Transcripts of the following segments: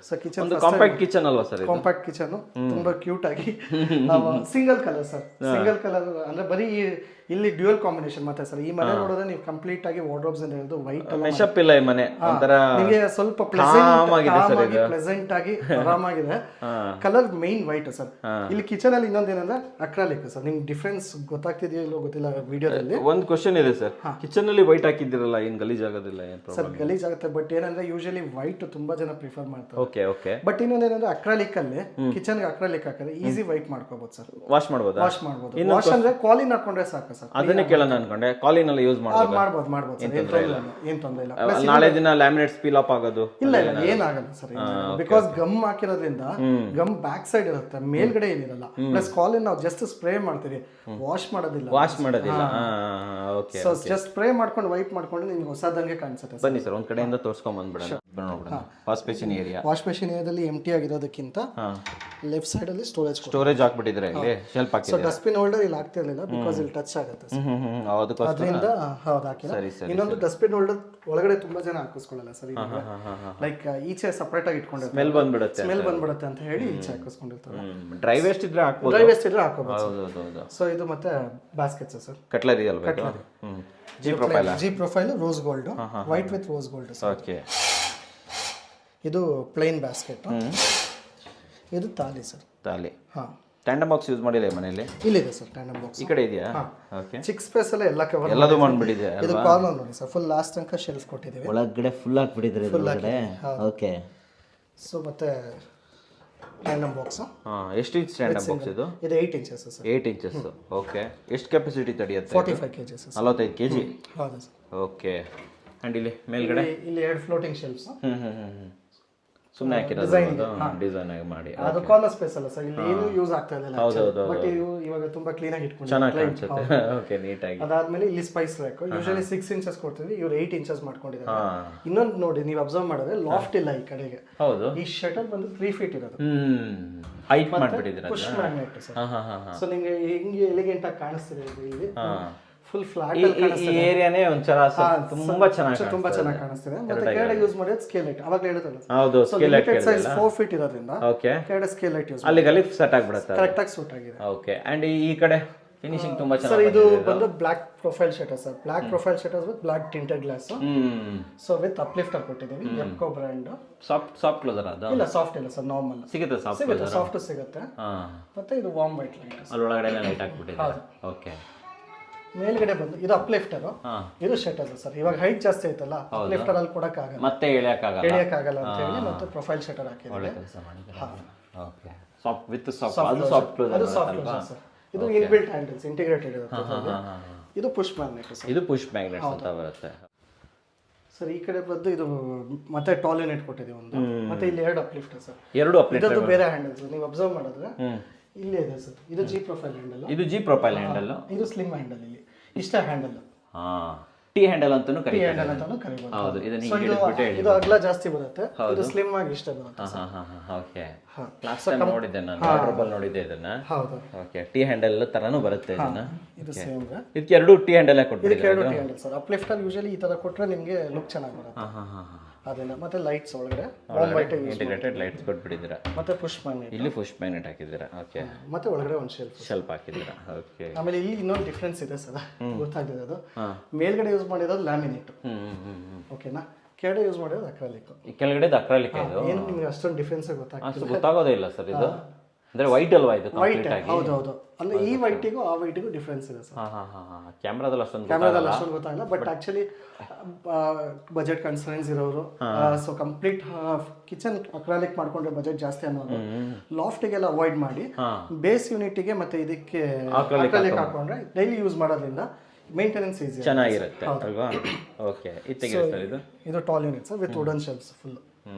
Sir kitchen ಒಂದು compact kitchen ಅಲ್ವಾ sir? Compact kitchen ತುಂಬಾ ಕ್ಯೂಟ್ ಆಗಿ single colour sir, single colour ಅಂದ್ರೆ ಬರೀ ಇಲ್ಲಿ ಡ್ಯೂಯಲ್ ಕಾಂಬಿನೇಷನ್ ಮತ್ತೆ ಸರ್. ಈ ಮನೆ ನೋಡಿದ್ರೆ ನೀವು ಕಂಪ್ಲೀಟ್ ಆಗಿ ವಾರ್ಡ್ರೋಬ್ಸ್ ಅಂತ ಹೇಳಿದ್ರು ವೈಟ್ ಮೆಶಪ್ ಇಲ್ಲ ಈ ಮನೆ, ಒಂಥರ ನಿಮಗೆ ಸ್ವಲ್ಪ ಪ್ಲೆಸೆಂಟ್ ಆಗಿ ಆರಾಮಾಗಿದೆ. Colour main white sir. ಇಲ್ಲಿ ಕಿಚನ್ ಅಲ್ಲಿ ಇನ್ನೊಂದೇನಂದ್ರೆ ಅಕ್ರಾಲಿಕ್ ಸರ್. ನಿಮ್ಗೆ ಡಿಫ್ರೆನ್ಸ್ ಗೊತ್ತಾಗ್ತಿದೆಯೋ ಇಲ್ಲೋ ಗೊತ್ತಿಲ್ಲ ವಿಡಿಯೋದಲ್ಲಿ. ಒಂದು ಕ್ವಶನ್ ಇದೆ ಸರ್, ಕಿಚನ್ ಅಲ್ಲಿ ವೈಟ್ ಹಾಕಿದಿರಲ್ಲ, ಏನ್ ಗಲೀಜ್ ಆಗೋದಿಲ್ಲ? ಸರ್ ಗಲೀಜ್ ಆಗುತ್ತೆ, ಬಟ್ ಏನಂದ್ರೆ ಯೂಶಲಿ ವೈಟ್ ತುಂಬಾ ಜನ ಪ್ರಿಫರ್ ಮಾಡ್ತಾರೆ. Okay okay. ಬಟ್ ಇನ್ನೊಂದೇನಂದ್ರೆ ಅಕ್ರಾಲಿಕ್ ಅಲ್ಲಿ ಕಿಚನ್ ಅಕ್ರಾಲಿಕ್ ಹಾಕಿದ್ರೆ ಈಸಿ ವೈಟ್ ಮಾಡ್ಕೋಬಹುದು ಸರ್. ವಾಶ್ ಮಾಡ್ಬೋದು. ವಾಶ್ ಮಾಡ್ಬೋದು. ವಾಶ್ ಅಂದ್ರೆ ಕಾಲಿನ್ ಹಾಕೊಂಡ್ರೆ ಸಾಕು ಸರ್. ಅದನ್ನೇ ಕೇಳೋಣ ಅನ್ಕೊಂಡೆ, ಕಾಲಿನ್ ಎಲ್ಲ ಯೂಸ್ ಮಾಡ್ಬೋದು ಸರ್. ಏನ್ ತೊಂದರೆ ಇಲ್ಲ. ನಾಳೆ ದಿನ ಲ್ಯಾಮಿನೇಟ್ಸ್ ಪೀಲ್ ಅಪ್ ಆಗೋದು ಇಲ್ಲ ಏನಾಗಲ್ಲ ಸರ್. ಬಿಕಾಸ್ ಗಮ್ ಹಾಕಿರೋದ್ರಿಂದ ಗಮ್ ಬ್ಯಾಕ್ ಸೈಡ್ ಇರುತ್ತೆ, ಮೇಲ್ಗಡೆ ಏನಿರಲ್ಲ. ಪ್ಲಸ್ ಕಾಲಿನ್ ನಾವು ಜಸ್ಟ್ ಸ್ಪ್ರೇ ಮಾಡ್ತೀವಿ, ವಾಶ್ ಮಾಡೋದಿಲ್ಲ. ಓಕೆ. ಸೊ ಜಸ್ಟ್ ಸ್ಪ್ರೇ ಮಾಡ್ಕೊಂಡು ವೈಪ್ ಮಾಡ್ಕೊಂಡು ನಿಮ್ಗೆ ಹೊಸದಂಗೆ ಕಾಣಿಸುತ್ತೆ. ಬನ್ನಿ ಸರ್, ಒಂದ್ ಕಡೆಯಿಂದ ತೋರ್ಸ್ಕೊಂಡ್ ಬಂದ್ಬಿಡೋಣ. Wash basin area. Wash basin ಏರಿಯಾದಲ್ಲಿ ಎಂಟಿ ಆಗಿರೋದಕ್ಕಿಂತ ಲೆಫ್ಟ್ ಸೈಡ್ ಅಲ್ಲಿ ಸ್ಟೋರೇಜ್ ಹಾಕ್ಬಿಟ್ಟಿದ್ರೆ ಇಲ್ಲಿ ಶೆಲ್ಫ್ ಹಾಕಿ. ಸೊ ಡಸ್ಟ್ಬಿನ್ ಹೋಲ್ಡರ್ ಇಲ್ಲಿ ಆಗ್ತಿರ್ಲಿಲ್ಲ ಬಿಕಾಸ್ ಇಲ್ಲಿ ಟಚ್ ಆಗುತ್ತೆ ಅದರಿಂದ. ಹೌದು ಹಾಕಿಲ್ಲ. ಇನ್ನೊಂದು ಡಸ್ಟ್ಬಿನ್ ಹೋಲ್ಡರ್ ಒಳಗಡೆ ತುಂಬಾ ಜನ ಹಾಕಿಸ್ಕೊಳ್ಳಲ್ಲ ಸರ್. ಲೈಕ್ ಈಚೆ ಸಪರೇಟ್ ಆಗಿ ಇಟ್ಕೊಂಡಿರ್ತಾರೆ, ಸ್ಮೆಲ್ ಬಂದ್ಬಿಡುತ್ತೆ ಅಂತ ಹೇಳಿ ಈಚೆ ಹಾಕಿಸ್ಕೊಂಡಿರ್ತಾರೆ. ಡ್ರೈ ವೇಸ್ಟ್ ಇದ್ರೆ ಹಾಕೋಬಹುದು. ಸೊ ಇದು ಮತ್ತೆ ಬಾಸ್ಕೆಟ್ಸ್ ಸರ್. ಕಟ್ಲರಿ ಅಲ್ವಾ? G profile rose gold, white with rose gold. Okay. ಇದು ಪ್ಲೇನ್ ಬಾಸ್ಕೆಟ್. ಇದು ತಾಲಿ ಸರ್. ತಾಲಿ. ಟ್ಯಾಂಡಮ್ ಬಾಕ್ಸ್ ಯೂಸ್ ಮಾಡಿಲ್ಲ ಮನೆಯಲ್ಲಿ? ಇಲ್ಲಿದೆ ಸರ್ ಟ್ಯಾಂಡಮ್ ಬಾಕ್ಸ್. ಈ ಕಡೆ ಇದೆಯಾ? ಓಕೆ. ಚಿಕ್ ಸ್ಪೇಸ್ ಎಲ್ಲ ಎಲ್ಲ ಕವರ್ ಎಲ್ಲದೂ ಮಾಡ್ಬಿಟ್ಟಿದೆ. ಇದು ಕಾರ್ನರ್ ನೋಡಿ ಸರ್, ಫುಲ್ ಲಾಸ್ಟ್ ತನಕ ಶೆಲ್ಫ್ ಕೊಟ್ಟಿದ್ದೀವಿ. ಒಳಗಡೆ ಫುಲ್ ಹಾಕ್ಬಿಟ್ಟಿದ್ರೆ ಒಳಗಡೆ. ಓಕೆ. ಸೊ ಮತ್ತೆ ಟ್ಯಾಂಡಮ್ ಬಾಕ್ಸ್. ಎಷ್ಟು ಇಂಚ್ ಟ್ಯಾಂಡಮ್ ಬಾಕ್ಸ್ ಇದು? ಇದು 8 ಇಂಚಸ್ ಸರ್. 8 ಇಂಚಸ್. ಓಕೆ. ಎಷ್ಟು ಕೆಪಾಸಿಟಿ ತಡೆಯುತ್ತೆ? 45 kg sir. 45 kg. ಹೌದು ಸರ್. ಓಕೆ. ಅಂಡ್ ಇಲ್ಲಿ ಮೇಲ್ಗಡೆ ಇಲ್ಲಿ 2 ಫ್ಲೋಟಿಂಗ್ ಶೆಲ್ಫ್ಸ್. ಸುಮ್ಮನೆ ಹಾಕಿರೋದು ಡಿಸೈನ್ ಆಗಿ ಮಾಡಿ. ಅದು ಕಾರ್ನರ್ ಸ್ಪೇಸ್ ಅಲ್ಲ ಸರ್, ಇಲ್ಲಿ ಏನು ಯೂಸ್ ಆಗ್ತಾ ಇಲ್ಲ. ಬಟ್ ಇವಾಗ ತುಂಬಾ ಕ್ಲೀನ್ ಆಗಿ ಇಟ್ಕೊಂಡಿದ್ದಾರೆ, ಚೆನ್ನಾಗಿ ಕಾಣಿಸುತ್ತೆ. ಓಕೆ, ನೀಟ್ ಆಗಿ. ಅದಾದ್ಮೇಲೆ ಇಲ್ಲಿ ಸ್ಪೈಸ್ ರ್ಯಾಕ್. ಯೂಶಲಿ 6 ಇಂಚಸ್ ಕೊಡ್ತೀವಿ, ಇವರು 8 ಇಂಚಸ್ ಮಾಡ್ಕೊಂಡಿದ್ದಾರೆ. ಇನ್ನೊಂದು ನೋಡಿ, ನೀವು ಅಬ್ಸರ್ವ್ ಮಾಡಿದ್ರೆ ಲಾಫ್ಟ್ ಇಲ್ಲ ಈ ಕಡೆಗೆ. ಹೌದು. ಈ ಶಟರ್ ಬಂದು 3 ಫೀಟ್ ಇರೋದು. ಹೈಟ್ ಮಾಡ್ಬಿಟ್ಟಿದ್ದಾರೆ. Push magnet sir. ಸೊ ನಿಮಗೆ ಹಿಂಗೆ ಎಲಿಗೆಂಟ್ ಆಗಿ ಕಾಣಿಸ್ತಿದೆ ಇಲ್ಲಿ. ಫುಲ್ ಫ್ಲಾಟ್ ಈ ಏರಿಯಾನೇ ಒಂಚರ ತುಂಬಾ ಚೆನ್ನಾಗಿ ಕಾಣಿಸ್ತಿದೆ. ಮತ್ತೆ ಕೆಳಗಡೆ ಯೂಸ್ ಮಾಡಿದ್ರೆ ಸ್ಕೇಲ್ ಲೈಟ್. ಅವಾಗ ಹೇಳಿದ್ರಲ್ಲ. ಹೌದು, ಸ್ಕೇಲ್ ಲೈಟ್ ಸೈಜ್ 4 ಫೀಟ್ ಇರೋದ್ರಿಂದ ಓಕೆ, ಕೆಳಗಡೆ ಸ್ಕೇಲ್ ಲೈಟ್ ಯೂಸ್ ಅಲ್ಲಿ ಲಿಫ್ಟ್ ಸೆಟ್ ಆಗಿಬಿಡುತ್ತೆ. ಕರೆಕ್ಟ್ ಆಗಿ ಸೂಟ್ ಆಗಿದೆ. ಓಕೆ. ಅಂಡ್ ಈ ಕಡೆ ಫಿನಿಶಿಂಗ್ ತುಂಬಾ ಚೆನ್ನಾಗಿ ಸರ್. ಇದು ಬಂದು black profile shutter sir. Black profile shutters with black tinted glass. So with uplifter ಕೊಟ್ಟಿದ್ದೀವಿ, ಎಪ್ಕೋ ಬ್ರ್ಯಾಂಡ್. ಸಾಫ್ಟ್ ಕ್ಲೋಸರ್ ಅದು? ಇಲ್ಲ, ಸಾಫ್ಟ್ ಇಲ್ಲ ಸರ್, ನಾರ್ಮಲ್ ಸಿಗುತ್ತೆ. ಸಾಫ್ಟ್ ಸಿಗುತ್ತೆ. ಮತ್ತೆ ಇದು ವಾರ್ಮ್ ವೈಟ್ ಲೈಟ್. ಅಲ್ಲಿ ಒಳಗಡೆ ಲೈಟ್ ಹಾಕ್ಬಿಟ್ಟಿದ್ದಾರೆ. ಓಕೆ. ಮೇಲ್ಗಡೆ ಬಂದು ಇದು ಅಪ್ಲಿಫ್ಟರ್, ಇದು ಶಟರ್ ಸರ್. ಇವಾಗ ಹೈಟ್ ಜಾಸ್ತಿ ಐತಲ್ಲ, ಅಪ್ಲಿಫ್ಟರ್ ಅಲ್ಲಿ ಕೊಡಕ್ಕಾಗಲ್ಲ, ಮತ್ತೆ ಎಳೆಯಕ್ಕಾಗಲ್ಲ ಅಂತ ಹೇಳಿ ಮತ್ತೆ ಪ್ರೊಫೈಲ್ ಶಟರ್ ಹಾಕಿದ್ದೀವಿ. ಒಳ್ಳೆ ಕೆಲಸ ಮಾಡಿದ್ದಾರೆ. Okay. Soft with soft closer sir. ಇದು ಇನ್ಬಿಲ್ಟ್ ಹ್ಯಾಂಡಲ್ಸ್ ಇಂಟಿಗ್ರೇಟೆಡ್ ಇರುತ್ತೆ. ಇದು ಪುಷ್ ಮ್ಯಾಗ್ನೆಟ್ ಸರ್. ಇದು ಪುಷ್ ಮ್ಯಾಗ್ನೆಟ್ ಅಂತ ಬರುತ್ತೆ ಸರ್. ಈ ಕಡೆ ಬಂದು ಇದು ಮತ್ತೆ ಟಾಲ್ ಯೂನಿಟ್ ಕೊಟ್ಟಿದ್ದೀವಿ ಒಂದು. ಮತ್ತೆ ಇಲ್ಲಿ 2 ಅಪ್ಲಿಫ್ಟರ್ ಸರ್. 2 ಅಪ್ಲಿಫ್ಟರ್. ಇದು ಬೇರೆ ಹ್ಯಾಂಡಲ್ಸ್. ನೀವು ಅಬ್ಸರ್ವ್ ಮಾಡಿದ್ರೆ ಇಲ್ಲೇ ಇದೆ ಸರ್. ಇದು ಜಿ ಪ್ರೊಫೈಲ್ ಹ್ಯಾಂಡಲ್. ಇದು ಜಿ ಪ್ರೊಫೈಲ್ ಹ್ಯಾಂಡಲ್. ಇದು ಸ್ಲಿಮ್ ಹ್ಯಾಂಡಲ್. ಇಲ್ಲಿ ಇಷ್ಟ ಹ್ಯಾಂಡಲ್. ಟಿ ಹ್ಯಾಂಡಲ್ ಅಂತಾನೂ ಕರೀತಾರೆ. ಹೌದು. ಇದು ಅಗಲ ಜಾಸ್ತಿ ಬರುತ್ತೆ, ಇದು ಸ್ಲಿಮ್ ಆಗಿ ಇಷ್ಟ ಬರುತ್ತೆ. ಓಕೆ. ಲಾಸ್ಟ್ ಟೈಮ್ ನೋಡಿದ್ದೆ ನಾನು, ಆರ್ಡರ್ಬಲ್ ನೋಡಿದ್ದೆ ಇದನ್ನ. ಹೌದು. ಓಕೆ. ಟಿ ಹ್ಯಾಂಡಲ್ ತರನೂ ಬರುತ್ತೆ ಇದನ್ನ. ಇದು ಸೇಮ್. ಇದಕ್ಕೆ 2 ಟಿ ಹ್ಯಾಂಡಲ್ ಕೊಟ್ಟಿದ್ದಾರೆ. ಇದಕ್ಕೆ 2 ಟಿ ಹ್ಯಾಂಡಲ್ ಸರ್. ಅಪ್ಲಿಫ್ಟರ್ ಯೂಶಲಿ ಈ ತರ ಕೊಟ್ರೆ ನಿಮಗೆ ಲುಕ್ ಚೆನ್ನಾಗಿ ಬರುತ್ತೆ. ಅದೆಲ್ಲ. ಮತ್ತೆ ಲೈಟ್ಸ್ ಒಳಗಡೆ ಇಂಟಿಗ್ರೇಟೆಡ್ ಲೈಟ್ಸ್ ಕೊಟ್ಬಿಟ್ಟಿದ್ದೀರಾ. ಮತ್ತೆ ಪುಷ್ ಮ್ಯಾಗ್ನೆಟ್. ಇಲ್ಲಿ ಪುಷ್ ಮ್ಯಾಗ್ನೆಟ್ ಹಾಕಿದ್ದೀರಾ. ಓಕೆ. ಮತ್ತೆ ಒಳಗಡೆ ಒಂದು ಶೆಲ್ಫ್ ಹಾಕಿದ್ದೀರಾ. ಓಕೆ. ಆಮೇಲೆ ಇಲ್ಲಿ ಇನ್ನೊಂದು ಡಿಫ್ರೆನ್ಸ್ ಇದೆ ಸರ್, ಗೊತ್ತಾಗ್ತದೆ. ಅದು ಮೇಲ್ಗಡೆ ಯೂಸ್ ಮಾಡಿರೋದು ಲ್ಯಾಮಿನೇಟ್. ಓಕೆನಾ. ಕೆಳಗಡೆ ಯೂಸ್ ಮಾಡಿರೋದು ಅಕ್ರಾಲಿಕ್. ಕೆಳಗಡೆ ಅಕ್ರಾಲಿಕ್. ಏನು ನಿಮಗೆ ಅಷ್ಟೊಂದು ಡಿಫ್ರೆನ್ಸ್ ಗೊತ್ತಾಗೋದೇ ಇಲ್ಲ ಸರ್. ಇದು ಅಂದ್ರೆ ವೈಟ್ ಅಲ್ವಾ? ಇದು ವೈಟ್. ಹೌದು. ಅಂದ್ರೆ ಈ ವೈಟಿಗೂ ಆ ವೈಟಿಗೂ ಡಿಫ್ರೆನ್ಸ್ ಇದೆ ಸರ್. ಕ್ಯಾಮ್ರಾದಲ್ಲಿ ಅಷ್ಟೊಂದು ಗೊತ್ತಾಗಲ್ಲ. ಬಟ್ ಆಕ್ಚುಲಿ ಬಜೆಟ್ ಕನ್ಸರ್ನ್ಸ್ ಇರೋರು, ಸೊ ಕಂಪ್ಲೀಟ್ ಕಿಚನ್ ಅಕ್ರಾಲಿಕ್ ಮಾಡ್ಕೊಂಡ್ರೆ ಬಜೆಟ್ ಜಾಸ್ತಿ ಅನ್ನೋದು ಲಾಫ್ಟಿಗೆಲ್ಲ ಅವಾಯ್ಡ್ ಮಾಡಿ ಬೇಸ್ ಯೂನಿಟ್ಗೆ ಮತ್ತೆ ಇದಕ್ಕೆ ಅಕ್ರಾಲಿಕ್ ಹಾಕೊಂಡ್ರೆ ಡೈಲಿ ಯೂಸ್ ಮಾಡೋದ್ರಿಂದ ಮೇಂಟೆನೆನ್ಸ್ ಈಸಿ ಚೆನ್ನಾಗಿರುತ್ತೆ ಅಲ್ವಾ? ಓಕೆ. ಇದು tall unit sir with wooden shelves. Full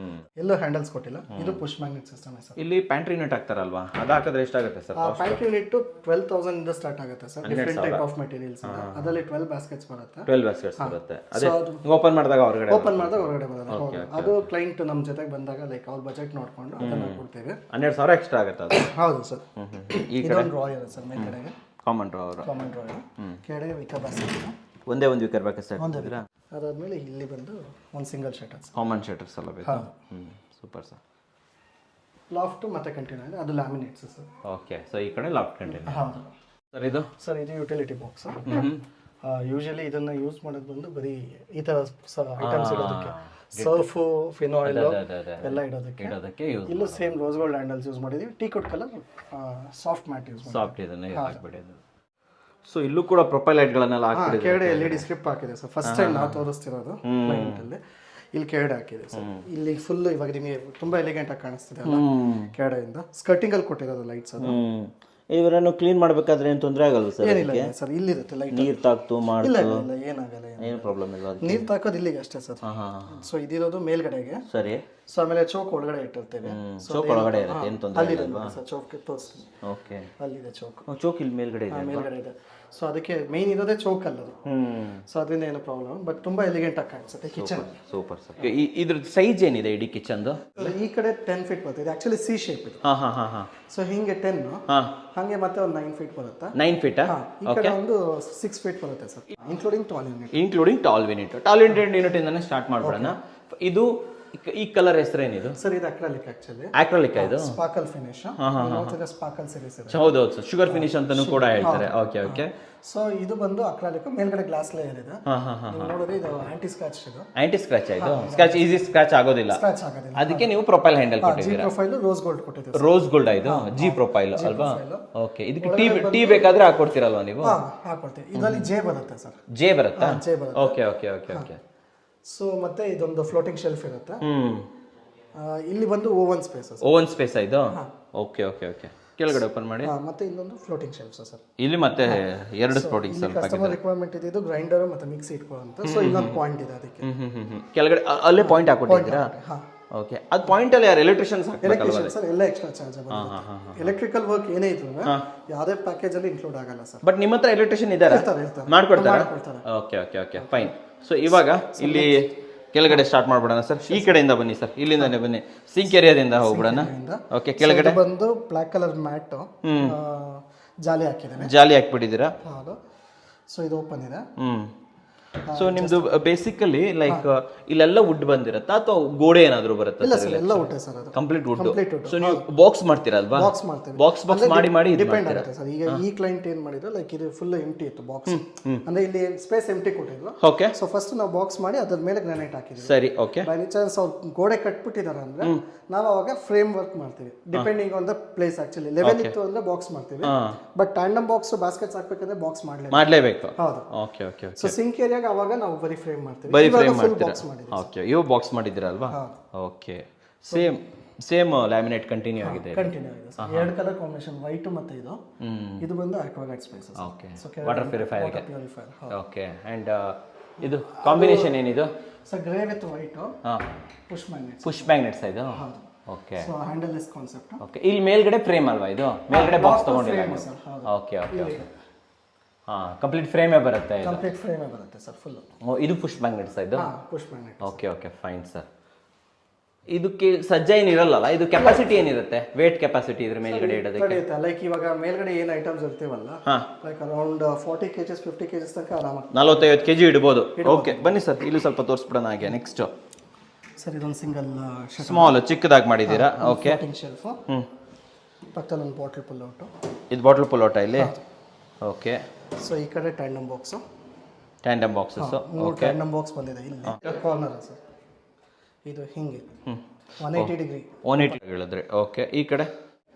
yellow handles ಕೊಟ್ಟಿಲ್ಲ. ಇದು ಪುಷ್ ಮ್ಯಾಗ್ನೆಟ್ ಸಿಸ್ಟಮ್ ಸರ್. ಇಲ್ಲಿ ಪ್ಯಾಂಟ್ರಿ ಯೂನಿಟ್ ಹಾಕ್ತಾರಲ್ವಾ, ಅದು ಹಾಕಿದ್ರೆ ಎಷ್ಟಾಗುತ್ತೆ ಸರ್? ಪ್ಯಾಂಟ್ರಿ ಯೂನಿಟ್ 12,000 ಇಂದ ಸ್ಟಾರ್ಟ್ ಆಗುತ್ತೆ sir. Different type of materials. ಅದರಲ್ಲಿ 12 ಬಾಸ್ಕೆಟ್ಸ್ ಬರುತ್ತೆ. 12 ಬಾಸ್ಕೆಟ್ಸ್ ಬರುತ್ತೆ. ಅದೇ ಓಪನ್ ಮಾಡಿದಾಗ ಹೊರಗಡೆ ಬರುತ್ತೆ. ಅದು ಕ್ಲೈಂಟ್ ನಮ್ಮ ಜೊತೆಗೆ ಬಂದಾಗ ಲೈಕ್ ಅವ್ರ ಬಜೆಟ್ ನೋಡ್ಕೊಂಡು ಅದನ್ನ ಕೊಡ್ತೇವೆ. 12,000 ಎಕ್ಸ್ಟ್ರಾ ಆಗುತ್ತೆ ಅದು. ಹೌದು ಸರ್. ಇದೊಂದು ಡ್ರಾಯರ್ ಸರ್. ಮೇಲ್ಗಡೆಗೆ ಕಾಮನ್ ಡ್ರಾಯರ್. ಕೆಳಗಡೆ ವಿಕರ್ ಬಾಸ್ಕೆಟ್. ಒಂದೇ ಒಂದು ವಿಕರ್ ಬಾಸ್ಕೆಟ್. ಅದಾದ್ಮೇಲೆ ಇಲ್ಲಿ ಬಂದು ಒಂದು ಸಿಂಗಲ್ ಶಟರ್. ಕಾಮನ್ ಶಟರ್ಸ್ ಎಲ್ಲ ಬೇಕು. Super sir. ಲಾಫ್ಟ್ ಮತ್ತೆ ಕಂಟೈನರ್ ಅದು ಲ್ಯಾಮಿನೇಟ್ಸ್ ಸರ್. ಓಕೆ, ಸೊ ಈ ಕಡೆ ಲಾಫ್ಟ್ ಕಂಟೈನರ್. ಹೌದು ಸರ್ ಇದು ಇದು ಯುಟಿಲಿಟಿ ಬಾಕ್ಸ್. ಯೂಶಲಿ ಇದನ್ನ ಯೂಸ್ ಮಾಡೋದು ಬಂದು ಬರೀ ಈ ತರ ಐಟಮ್ಸ್ ಇಡೋದಕ್ಕೆ, ಸರ್ಫು, ಫಿನಾಯಿಲ್ ಎಲ್ಲ ಇಡೋದಕ್ಕೆ. ಇಲ್ಲೂ same rose gold handles use ಮಾಡಿದೀವಿ. Teak wood colour soft matte use ಮಾಡಿ. ಸಾಫ್ಟ್ ಇದನ್ನ ಹಾಕ್ಬಿಟ್ಟಿದ್ದು. ಸೊ ಇಲ್ಲೂ ಕೂಡ ಪ್ರೊಫೈಲ್ ಲೈಟ್ಗಳನ್ನೆಲ್ಲ ಹಾಕ್ಬಿಟ್ಟಿದೆ. ಕೆಳಗಡೆ LED ಸ್ಟ್ರಿಪ್ ಹಾಕಿದೆ ಸರ್. ಫಸ್ಟ್ ಟೈಮ್ ನಾವು ತೋರಿಸ್ತಿರೋದು ಕ್ಲೈಂಟ್ ಅಲ್ಲಿ. ಇಲ್ಲಿ ಕೆಳಗಡೆ ಹಾಕಿದೆ ಸರ್. ಇಲ್ಲಿ ಫುಲ್ ಇವಾಗ ನಿಮಗೆ ತುಂಬಾ ಎಲಿಗೆಂಟ್ ಆಗಿ ಕಾಣಿಸ್ತಿದೆ ಅಲ್ಲ ಕೆಳಗಡೆಯಿಂದ. ಸ್ಕರ್ಟಿಂಗ್ ಅಲ್ಲಿ ಕೊಟ್ಟಿರೋದು ಲೈಟ್ಸ್ ಅದು. ಇವರನ್ನು ಕ್ಲೀನ್ ಮಾಡಬೇಕಾದ್ರೆ ಏನು ತೊಂದರೆ ಆಗಲ್ಲ ಸರ್? ಏನಿಲ್ಲ ಸರ್, ಇಲ್ಲಿರುತ್ತೆ ಲೈಟ್. ನೀರು ತಾಕ್ತು ಮಾಡಿ ಇಲ್ಲ ಏನಾಗಲ್ಲ, ಏನು ಪ್ರಾಬ್ಲಮ್ ಇಲ್ಲ. ನೀರು ತಾಕೋದು ಇಲ್ಲಿಗೆ ಅಷ್ಟೇ ಸರ್. ಸೊ ಇದಿರೋದು ಮೇಲ್ಗಡೆಗೆ. ಸರಿ. ಸೊ ಆಮೇಲೆ ಚೌಕ್ ಒಳಗಡೆ ಇಟ್ಟಿರ್ತೇವೆ. ಚೌಕ್ ಒಳಗಡೆ ಇರುತ್ತೆ, ಏನು ತೊಂದರೆ ಇಲ್ಲ ಸರ್. ಚೌಕ್ ತೋರಿಸ್ತೀನಿ. ಓಕೆ, ಅಲ್ಲಿದೆ ಚೌಕ್. ಚೌಕ್ ಇಲ್ಲಿ ಮೇಲ್ಗಡೆ ಇದೆ. ಮೇಲ್ಗಡೆ ಇದೆ. ಸೊ ಅದಕ್ಕೆ ಮೇನ್ ಇರೋದೇ ಚೌಕ್ ಅಲ್ಲದು. ಸೊ ಅದರಿಂದ ಏನು ಪ್ರಾಬ್ಲಮ್, ಬಟ್ ತುಂಬಾ ಎಲಿಗೆಂಟ್ ಆಗಿ ಕಾಣಿಸುತ್ತೆ ಕಿಚನ್. Super sir. ಇದ್ರ ಸೈಜ್ ಏನಿದೆ ಇಡೀ ಕಿಚನ್ದು? ಈ ಕಡೆ 10 ಫೀಟ್ ಬರುತ್ತೆ. ಆಕ್ಚುಲಿ ಸಿ ಶೇಪ್ ಇದು. ಸೊ ಹಿಂಗೆ 10, ಹಂಗೆ ಮತ್ತೆ ಒಂದು 9 ಫೀಟ್ ಬರುತ್ತೆ. 9 ಫೀಟ್. ಈ ಕಡೆ ಒಂದು 6 ಫೀಟ್ ಬರುತ್ತೆ sir, including tall unit. Tall unit ಇಂದಾನೆ ಸ್ಟಾರ್ಟ್ ಮಾಡ್ಬಿಡೋಣ. ಇದು ಈ ಕಲರ್ ಹೆಸರೇನಿದು ಸರ್? ಇದು ಅಕ್ರಾಲಿಕ್. ಆಕ್ಚುಲಿ ಅಕ್ರಾಲಿಕ್ ಇದು ಸ್ಪಾರ್ಕಲ್ ಫಿನಿಶ್. ಸ್ಪಾರ್ಕಲ್ ಸೀರೀಸ್ ಇದೆ. ಹೌದೌದು, ಶುಗರ್ ಫಿನಿಶ್ ಅಂತಾನೂ ಕೂಡ ಹೇಳ್ತಾರೆ. Okay okay. ಸೊ ಇದು ಬಂದು ಅಕ್ರಾಲಿಕ್, ಮೇಲ್ಗಡೆ ಗ್ಲಾಸ್ ಲೇಯರ್ ಇದೆ. ನೋಡಿದ್ರೆ ಇದು ಆಂಟಿ ಸ್ಕ್ರಾಚ್. ಇದು ಆಂಟಿ ಸ್ಕ್ರಾಚ್ ಇದು. ಸ್ಕ್ರಾಚ್ ಈಸಿ ಸ್ಕ್ರಾಚ್ ಆಗೋದಿಲ್ಲ. ಅದಕ್ಕೆ ನೀವು ಪ್ರೊಫೈಲ್ ಹ್ಯಾಂಡಲ್ ಕೊಟ್ಟಿದ್ದೀರಾ. ಪ್ರೊಫೈಲ್ ರೋಸ್ ಗೋಲ್ಡ್ ಕೊಟ್ಟಿದ್ದೀರಾ. ರೋಸ್ ಗೋಲ್ಡ್ ಇದು ಜಿ ಪ್ರೊಫೈಲ್ ಅಲ್ವಾ? ಓಕೆ. ಇದಕ್ಕೆ ಟೀ ಬೇಕಾದ್ರೆ ಹಾಕೊಡ್ತೀರಲ್ವಾ ನೀವು? ಹಾಕೊಡ್ತೀವಿ. ಇದರಲ್ಲಿ ಜೆ ಬರುತ್ತೆ ಸರ್. ಜೆ ಬರುತ್ತಾ? ಜೆ ಬರುತ್ತೆ. Okay okay okay okay. So ಮತ್ತೆ ಇದೊಂದು ಫ್ಲೋಟಿಂಗ್ ಶೆಲ್ಫ್ ಇರುತ್ತೆ. ಇಲ್ಲಿ ಬಂದು ಓವನ್ ಸ್ಪೇಸ್. ಓವನ್ ಸ್ಪೇಸ್ ಇದು. Okay okay okay. ಕೆಳಗಡೆ ಓಪನ್ ಮಾಡಿ. ಮತ್ತೆ ಇಲ್ಲೊಂದು ಫ್ಲೋಟಿಂಗ್ ಶೆಲ್ಫ್ಸ್ ಸರ್. ಇಲ್ಲಿ ಮತ್ತೆ ಎರಡು ಫ್ಲೋಟಿಂಗ್ ಶೆಲ್ಫ್. ಕಸ್ಟಮರ್ ರಿಕ್ವೈರ್ಮೆಂಟ್ ಇದೆ, ಗ್ರೈಂಡರ್ ಮತ್ತೆ ಮಿಕ್ಸಿ ಇಟ್ಕೊಳ್ಳೋಂತ. ಸೊ ಇಲ್ಲೊಂದು ಪಾಯಿಂಟ್ ಇದೆ ಅದಕ್ಕೆ. ಕೆಳಗಡೆ ಅಲ್ಲೇ ಪಾಯಿಂಟ್ ಹಾಕೊಟ್ಟಿದ್ದೀರಾ? ಓಕೆ. ಅದು ಪಾಯಿಂಟ್ ಅಲ್ಲಿ ಯಾರು ಎಲೆಕ್ಟ್ರಿಷಿಯನ್ಸ್ ಹಾಕ್ಬೇಕಲ್ವಾ ಸರ್? ಎಲ್ಲ ಎಕ್ಸ್ಟ್ರಾ ಚಾರ್ಜ್ ಬರುತ್ತೆ. ಎಲೆಕ್ಟ್ರಿಕಲ್ ವರ್ಕ್ ಏನೇ ಇದ್ರು ಯಾವುದೇ ಪ್ಯಾಕೇಜ್ ಅಲ್ಲಿ ಇನ್ಕ್ಲೂಡ್ ಆಗಲ್ಲ ಸರ್. ಬಟ್ ನಿಮ್ಮ ಹತ್ರ ಎಲೆಕ್ಟ್ರಿಷಿಯನ್ ಇದ್ದಾರೆ, ಮಾಡ್ಕೊಡ್ತಾರೆ? Okay okay okay fine. So ಇವಾಗ ಇಲ್ಲಿ ಕೆಳಗಡೆ ಸ್ಟಾರ್ಟ್ ಮಾಡ್ಬಿಡೋಣ ಸರ್. ಈ ಕಡೆಯಿಂದ ಬನ್ನಿ ಸರ್, ಇಲ್ಲಿಂದಾನೆ ಬನ್ನಿ. ಸಿಂಕ್ ಏರಿಯಾದಿಂದ ಹೋಗ್ಬಿಡೋಣ. ಓಕೆ. ಕೆಳಗಡೆ ಬಂದು ಬ್ಲಾಕ್ ಕಲರ್ ಮ್ಯಾಟ್ ಜಾಲಿ ಹಾಕಿದ್ದೇನೆ. ಜಾಲಿ ಹಾಕ್ಬಿಟ್ಟಿದ್ದೀರಾ? ಹೌದು. ಸೊ ಇದು ಓಪನ್ ಇದೆ. ಸೊ ನಿಮ್ದು ಬೇಸಿಕಲಿ ಲೈಕ್ ಇಲ್ಲೆಲ್ಲ ವುಡ್ ಬಂದಿರತ್ತಾ ಅಥವಾ ಗೋಡೆ ಏನಾದ್ರು ಬರುತ್ತಾ? ಇಲ್ಲ ಸರ್, ಎಲ್ಲ ವುಡ್ ಸರ್. ಅದು ಕಂಪ್ಲೀಟ್ ವುಡ್. ಸೊ ನೀವು ಬಾಕ್ಸ್ ಮಾಡ್ತೀರಲ್ವಾ? ಬಾಕ್ಸ್ ಮಾಡ್ತೀವಿ. ಬಾಕ್ಸ್ ಮಾಡಿ ಡಿಪೆಂಡ್ ಆಗುತ್ತೆ ಸರ್. ಈಗ ಈ ಕ್ಲೈಂಟ್ ಏನ್ ಮಾಡಿದ್ರು, ಲೈಕ್ ಇದು ಫುಲ್ ಎಂಟಿ ಇತ್ತು ಬಾಕ್ಸ್. ಅಂದ್ರೆ ಇಲ್ಲಿ ಸ್ಪೇಸ್ ಎಂಟಿ ಕೊಟ್ಟಿದ್ರು. ಓಕೆ. ಸೊ ಫಸ್ಟ್ ನಾವು ಬಾಕ್ಸ್ ಮಾಡಿ ಅದ್ರ ಮೇಲೆ ಗ್ರಾನೈಟ್ ಹಾಕಿದ್ವಿ. ಸರಿ. ಓಕೆ. ಬೈ ಚಾನ್ಸ್ ಅವ್ರು ಗೋಡೆ ಕಟ್ಬಿಟ್ಟಿದ್ದಾರೆ ಅಂದ್ರೆ ನಾವು ಅವಾಗ ಫ್ರೇಮ್ ವರ್ಕ್ ಮಾಡ್ತೀವಿ, depending on the place. Actually level ಇತ್ತು ಅಂದ್ರೆ ಬಾಕ್ಸ್ ಮಾಡ್ತೀವಿ, ಬಟ್ ಟ್ಯಾಂಡಮ್ ಬಾಕ್ಸ್ ಬಾಸ್ಕೆಟ್ಸ್ ಹಾಕ್ಬೇಕಂದ್ರೆ ಬಾಕ್ಸ್ ಮಾಡಲೇಬೇಕು. ಹೌದು. Okay okay okay. So sink ಏರಿಯಾಗೆ ಅವಾಗ ನಾವು ಬರೀ ಫ್ರೇಮ್ ಮಾಡ್ತೀವಿ. ಬರೀ ಫ್ರೇಮ್ ಮಾಡ್ತೀರಾ? ಓಕೆ. ಇವು ಬಾಕ್ಸ್ ಮಾಡಿದಿರಲ್ವಾ? ಓಕೆ. ಸೇಮ್ ಲ್ಯಾಮಿನೇಟ್ ಕಂಟಿನ್ಯೂ ಆಗಿದೆ. ಕಂಟಿನ್ಯೂ ಆಗಿದೆ ಸರ್. ಎರಡು ಕಲರ್ ಕಾಂಬಿನೇಷನ್, ವೈಟ್ ಮತ್ತೆ ಇದು ಬಂದು Aquaguard space. Okay. Water purifier. Okay. And ಇದು ಕಾಂಬಿನೇಷನ್ ಏನಿದು sir? Grey with white. Push magnets ಇದು. Okay. So handleless concept. Okay. ಇಲ್ಲಿ ಮೇಲ್ಗಡೆ ಫ್ರೇಮ್ ಅಲ್ವಾ ಇದು? ಮೇಲ್ಗಡೆ ಬಾಕ್ಸ್ ತಗೊಂಡಿಲ್ಲ. Okay okay okay. ಕಂಪ್ಲೀಟ್ ಫ್ರೇಮೇ ಬರುತ್ತೆ. ಕಂಪ್ಲೀಟ್ ಫ್ರೇಮೇ ಬರುತ್ತೆ ಸರ್ ಫುಲ್. ಇದು ಪುಷ್ ಮ್ಯಾಗ್ನೆಟ್ಸ್ ಇದು? Push magnet. Okay okay fine sir. ಇದಕ್ಕೆ ಸಜ್ಜ ಏನಿರಲ್ಲ, ಇದು ಕೆಪಾಸಿಟಿ ಏನಿರುತ್ತೆ? ವೇಟ್ ಕೆಪಾಸಿಟಿ ಇದ್ರ ಮೇಲ್ಗಡೆ ಇಡೋದಕ್ಕೆ? ಲೈಕ್ ಇವಾಗ ಮೇಲ್ಗಡೆ ಏನು ಐಟಮ್ಸ್ ಇರ್ತೀವಲ್ಲ, ಲೈಕ್ ಅರೌಂಡ್ 40 kg 50 kg ತನಕ ಆರಾಮಾಗಿ 45 kg ಇಡ್ಬೋದು. ಓಕೆ ಬನ್ನಿ ಸರ್, ಇಲ್ಲಿ ಸ್ವಲ್ಪ ತೋರಿಸ್ಬಿಡೋಣ ಹಾಗೆ. ನೆಕ್ಸ್ಟ್ ಸರ್ ಇದೊಂದು ಸಿಂಗಲ್ ಸ್ಮಾಲ್ ಚಿಕ್ಕದಾಗಿ ಮಾಡಿದ್ದೀರಾ. ಓಕೆ. ಶೆಲ್ಫ್. ಪಕ್ಕದಲ್ಲಿ ಒಂದು ಬಾಟಲ್ ಪುಲ್ ಔಟ್. ಇದು ಬಾಟಲ್ ಪುಲ್ ಔಟ್ ಇಲ್ಲಿ. ಓಕೆ. ಸೊ ಈ ಕಡೆ tandem box. Tandem boxes. Okay. Tandem box ಬಂದಿದೆ ಇಲ್ಲಿ ಕಾರ್ನರ್ ಸರ್. ಇದು ಹಿಂಗೆ 180 ಡಿಗ್ರಿ. 180 ಹೇಳಿದ್ರೆ. ಓಕೆ. ಈ ಕಡೆ